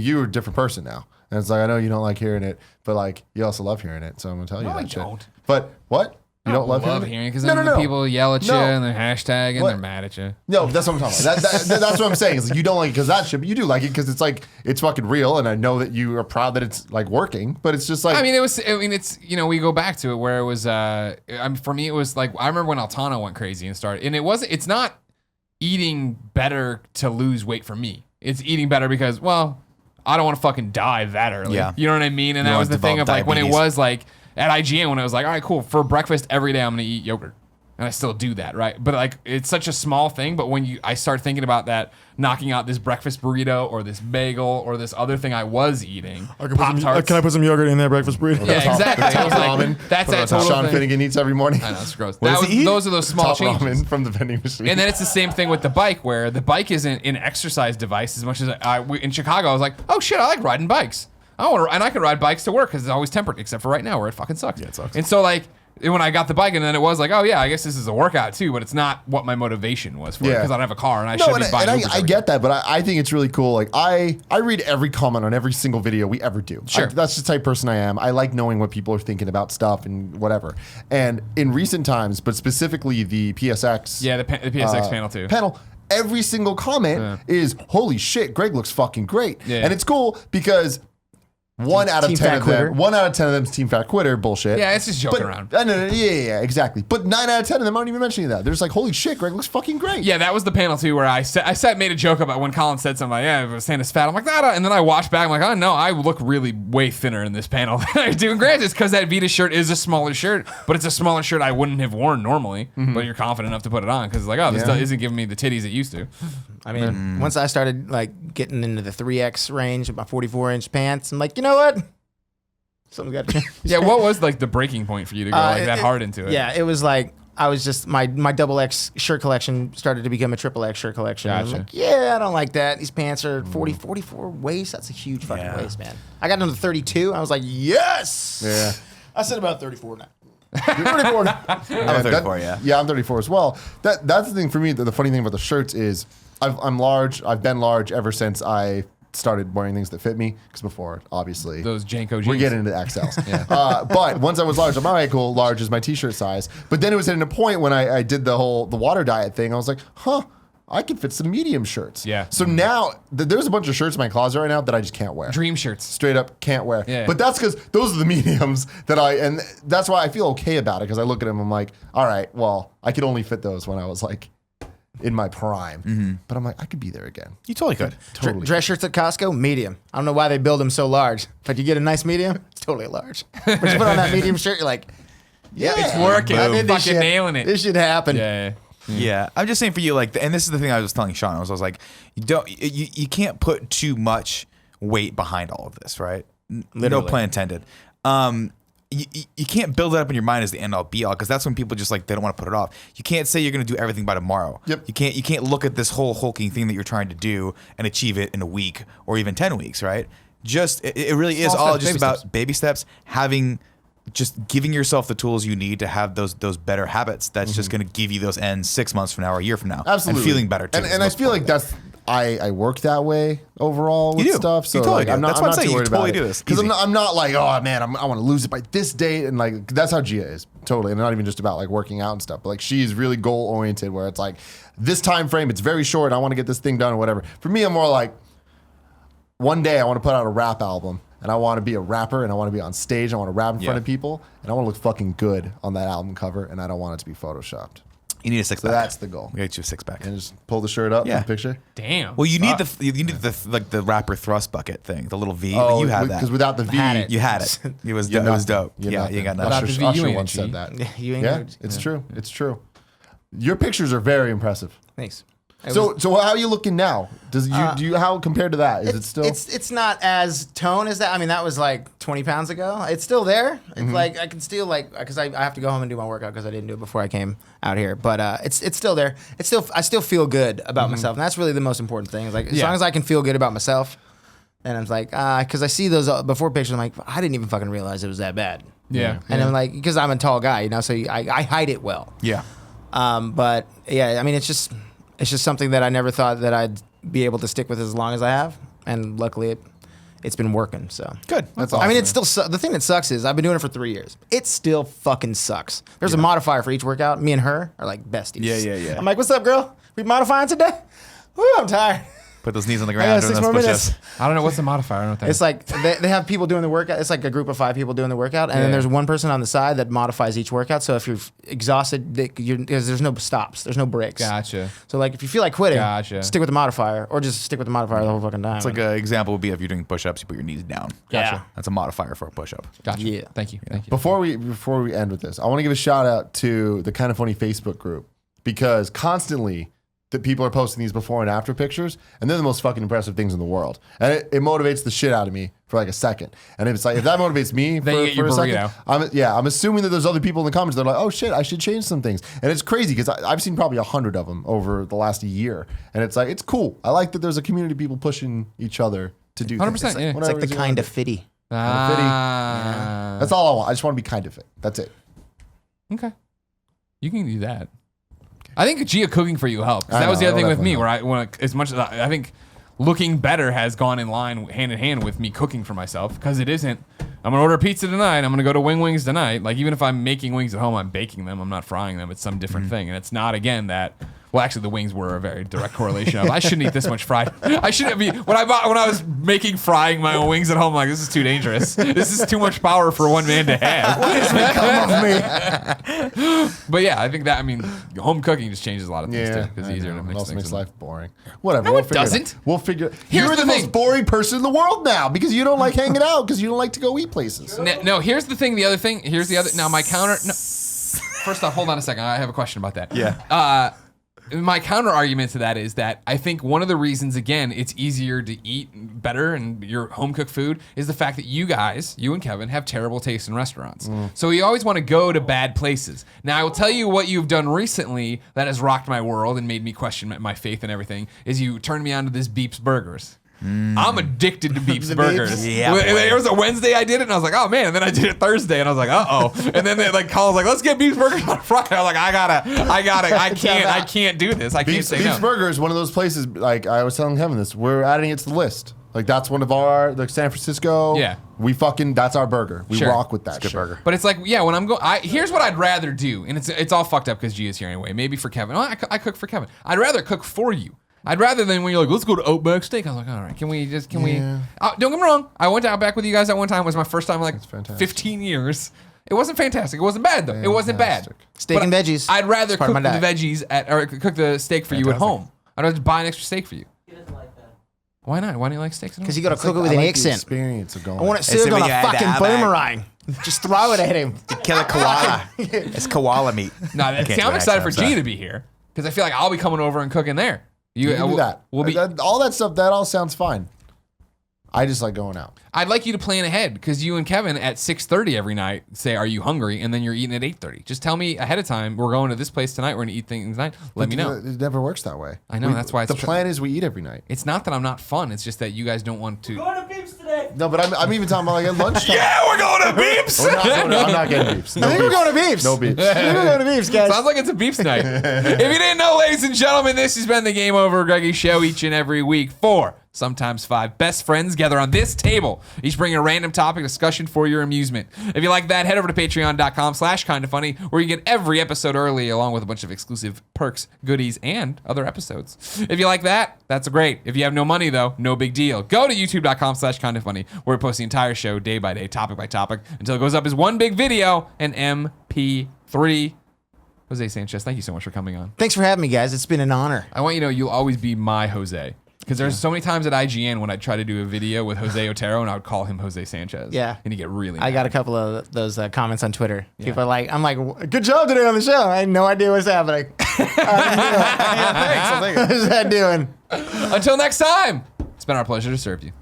you're a different person now. And it's like, I know you don't like hearing it, but like, you also love hearing it. So I'm going to tell you that I shit. don't. But what? You don't love hearing it? Because then people yell at you and they're hashtagging, What? they're mad at you. No, that's what I'm talking about. That's what I'm saying. Is like, you don't like it because that shit, but you do like it because it's like, it's fucking real. And I know that you are proud that it's like working, but it's just like. It's, we go back to it where it was, for me, it was like, I remember when Altano went crazy and started, and it's not eating better to lose weight for me. It's eating better because, well, I don't want to fucking die that early. Yeah. You know what I mean? And You that don't was the thing of develop like when it diabetes. was like at IGN when I was like, all right, cool. For breakfast every day I'm gonna eat yogurt. And I still do that, right? But like it's such a small thing. But when I start thinking about that, knocking out this breakfast burrito or this bagel or this other thing I was eating, Pop-Tarts. Can I put some yogurt in that breakfast burrito? Yeah, exactly. I was like, ramen. that's that Top total Sean thing. Finnegan eats every morning. I know, it's gross. What does he eat? Those are those small Top changes. ramen from the vending machine. And then it's the same thing with the bike, where the bike isn't an exercise device as much as in Chicago. I was like, oh shit, I like riding bikes. And I can ride bikes to work because it's always tempered, except for right now where it fucking sucks. Yeah, it sucks. And so like when I got the bike, and then it was like, oh yeah, I guess this is a workout too, but it's not what my motivation was for it because I don't have a car and I should be buying Ubers I get that, but I think it's really cool. Like I read every comment on every single video we ever do. Sure. That's just the type of person I am. I like knowing what people are thinking about stuff and whatever. And in recent times, but specifically the PSX, Yeah, the PSX panel too. Every single comment is, holy shit, Greg looks fucking great. Yeah. And it's cool because 1 out of Team 10 fat of quitter. them, 1 out of 10 of them is Team Fat Quitter bullshit. Yeah, it's just joking But- around. No, yeah, exactly. But 9 out of 10 of them aren't even mentioning that. They're just like, holy shit, Greg looks fucking great. Yeah, that was the panel too, where I made a joke about when Colin said something like, yeah, if Santa's fat. I'm like, nah. And then I watched back, I'm like, oh no, I look really way thinner in this panel than I do. And granted, it's because that Vita shirt is a smaller shirt, but it's a smaller shirt I wouldn't have worn normally. But you're confident enough to put it on because it's like, oh, this isn't giving me the titties it used to. I mean, once I started like getting into the 3X range with my 44-inch pants, I'm like, you know what? Something's got to change. Yeah, what was like the breaking point for you to go like that hard into it? Yeah, it was like I was just my double X shirt collection started to become a triple X shirt collection. I was Gotcha. like, yeah, I don't like that. These pants are 44 waist. That's a huge fucking waist, man. I got down to 32. I was like, yes. Yeah. I said about 34 now. You're 34 now. I'm 34, yeah. Yeah, I'm 34 as well. That's the thing for me. The funny thing about the shirts is I'm large. I've been large ever since I started wearing things that fit me. Because before, obviously, Those Janko jeans. we're getting into XLs. But once I was large, I'm all right, cool. Large is my t-shirt size. But then it was at a point when I did the water diet thing. I was like, I can fit some medium shirts. Yeah. So now there's a bunch of shirts in my closet right now that I just can't wear. Dream shirts. Straight up can't wear. Yeah. But that's because those are the mediums and that's why I feel okay about it because I look at them, I'm like, all right, well, I could only fit those when I was like in my prime. But I'm like, I could be there again. You totally could. Totally. Dress shirts at Costco, medium. I don't know why they build them so large, but you get a nice medium, it's totally a large. But you put on that medium shirt, you're like, yeah, It's working. I did this Fucking shit. nailing it. This should happen. Yeah. Yeah, I'm just saying for you, like, and this is the thing I was telling Sean. I was like, you can't put too much weight behind all of this, right? No Literally. pun intended. you can't build it up in your mind as the end all be all, because that's when people just like they don't want to put it off. You can't say you're going to do everything by tomorrow. Yep. You can't look at this whole hulking thing that you're trying to do and achieve it in a week or even 10 weeks, right? Just it really is all just about baby steps, just giving yourself the tools you need to have those better habits. That's just going to give you those ends 6 months from now or a year from now. Absolutely. And feeling better too. And I feel like that's I work that way overall with stuff. So You totally like, do. I'm not, That's I'm why I'm not saying too you worried totally about do it. this. Because Easy. I'm not like, oh man, I want to lose it by this date. And like, that's how Gia is totally. And not even just about like working out and stuff, but like she's really goal oriented where it's like this time frame, it's very short. I want to get this thing done or whatever. For me, I'm more like one day I want to put out a rap album. And I want to be a rapper, and I want to be on stage. I want to rap in front of people, and I want to look fucking good on that album cover, and I don't want it to be photoshopped. You need a six So pack. that's the goal. We get you a six pack. And just pull the shirt up in the picture. Damn. Well, you need the rapper thrust bucket thing, the little V. Oh, you had that because without the V, You had it. It was you're it was nothing. dope. You're Yeah, nothing. you got Without nothing. the Usher, V, you Usher ain't once a G. said that. You ain't Yeah, no- it's true. It's true. Your pictures are very impressive. Thanks. So how are you looking now? Do you how compared to that? Is it still? It's not as toned as that. I mean, that was like 20 pounds ago. It's still there. It's like I can still like because I have to go home and do my workout because I didn't do it before I came out here. But it's still there. I still feel good about myself, and that's really the most important thing. Is like as long as I can feel good about myself, and I'm like because I see those before pictures, I'm like I didn't even fucking realize it was that bad. Yeah. And I'm like because I'm a tall guy, you know, so I hide it well. Yeah. But yeah, I mean, it's just something that I never thought that I'd be able to stick with as long as I have, and luckily it's been working. So Good. That's I mean, awesome. it's still the thing that sucks is I've been doing it for 3 years. It still fucking sucks. There's a modifier for each workout. Me and her are like besties. Yeah. I'm like, what's up, girl? We modifying today? Woo, I'm tired. Put those knees on the I ground. got doing 6 those more push-ups. minutes. I don't know what's the modifier. I don't know what that It's like they have people doing the workout. It's like a group of 5 people doing the workout, and then there's one person on the side that modifies each workout. So if you're exhausted, because there's no stops, there's no breaks. Gotcha. So like if you feel like quitting, Gotcha. stick with the modifier, or just stick with the modifier the whole fucking time. It's like an example would be if you're doing push-ups, you put your knees down. Gotcha. That's a modifier for a push-up. Gotcha. Yeah. Thank you. Thank you. Before we end with this, I want to give a shout out to the Kind of Funny Facebook group because constantly that people are posting these before and after pictures, and they're the most fucking impressive things in the world. And it motivates the shit out of me for like a second. And if it's like if that motivates me Then you get for your a second, burrito. I'm assuming that there's other people in the comments that are like, oh shit, I should change some things. And it's crazy because I've seen probably 100 of them over the last year, and it's like it's cool. I like that there's a community of people pushing each other to do 100%, things. yeah. It's it's Whatever like it the is you kind wanna of do. fitty. That's all I want. I just want to be kind of fit. That's it. Okay. You can do that. I think Gia cooking for you helped. 'Cause I that was know, the other thing it'll with me, definitely where as much as I think looking better has gone in line hand in hand with me cooking for myself. Because it isn't, I'm gonna order pizza tonight. I'm gonna go to Wings tonight. Like even if I'm making wings at home, I'm baking them. I'm not frying them. It's some different thing, and it's not again that. Well, actually, the wings were a very direct correlation of I shouldn't eat this much fried. I shouldn't be when I was making frying my own wings at home. Like this is too dangerous. This is too much power for one man to have. But yeah, I think that home cooking just changes a lot of things too. Because I it's easier know. to It mix also things. makes life boring. Whatever. No, we'll it figure doesn't. We'll figure. Here's You're the the most thing. boring person in the world now because you don't like hanging out because you don't like to go eat places. No, here's the thing. The other thing. Here's the other. Now my counter. No, first off, hold on a second. I have a question about that. Yeah. My counter argument to that is that I think one of the reasons, again, it's easier to eat better and your home cooked food is the fact that you and Kevin, have terrible taste in restaurants. So you always want to go to bad places. Now, I will tell you what you've done recently that has rocked my world and made me question my faith and everything is you turned me on to this Beeps Burgers. I'm addicted to Beeps Burgers. Yeah, There was a Wednesday I did it, and I was like, oh man. And then I did it Thursday, and I was like, and then they Colin's like, let's get Beeps Burgers on Friday. I was like, I can't do this. I can't say Beef's no. Burger is one of those places. Like I was telling Kevin this, we're adding it to the list. Like that's one of our San Francisco. Yeah. That's our burger. We Sure. rock with that shit. burger. But it's like, yeah, when I'm going, here's what I'd rather do, and it's all fucked up because Gia's here anyway. Maybe for Kevin, I cook for Kevin. I'd rather cook for you. I'd rather than when you're like, let's go to Outback Steak. I was like, all right, can we? Don't get me wrong. I went to Outback with you guys at one time. It was my first time in like fantastic. 15 years. It wasn't fantastic. It wasn't bad though. It wasn't bad. Fantastic. Steak But and veggies. I'd rather It's part cook of the my diet. veggies or cook the steak for you at home. I'd rather buy an extra steak for you. He doesn't like that. Why not? Why do you like steaks at home? Because you got to It's cook like- it with I an like the accent. experience of going. I want it It's served on when a you add the fucking Outback. boomerang. Just throw it at him. Kill a koala. It's koala meat. No, Can't see, do I'm an excited for accent, Gia to be here because I feel like I'll be coming over and cooking there. You can do that. We'll be. All that stuff. That all sounds fine. I just like going out. I'd like you to plan ahead because you and Kevin at 6:30 every night say, "Are you hungry?" and then you're eating at 8:30. Just tell me ahead of time. We're going to this place tonight. We're gonna eat things tonight. Let me know. It never works that way. I know, that's why it's the plan is we eat every night. It's not that I'm not fun. It's just that you guys don't want to. Going to Beeps today. No, but I'm even talking about like at lunchtime. Yeah, we're going to Beeps. I'm not getting beeps. No I think we're beeps. going to Beeps. No beeps. I think we're going to Beeps, guys. Sounds like it's a beefs night. If you didn't know, ladies and gentlemen, this has been the Game Over Greggy show each and every week. 4, sometimes 5 best friends gather on this table, each bringing a random topic discussion for your amusement. If you like that, head over to patreon.com/kindafunny, where you get every episode early, along with a bunch of exclusive perks, goodies, and other episodes. If you like that, that's great. If you have no money, though, no big deal. Go to youtube.com/kindafunny, where we post the entire show day by day, topic by topic, until it goes up as one big video, an MP3. Jose Sanchez, thank you so much for coming on. Thanks for having me, guys. It's been an honor. I want you to know you'll always be my Jose. Because there's so many times at IGN when I'd try to do a video with Jose Otero and I would call him Jose Sanchez. Yeah. And he'd get really mad. I got a couple of those comments on Twitter. People are like, I'm like, good job today on the show. I had no idea what's happening. Thanks. I'll take it. What is that doing? Until next time, it's been our pleasure to serve you.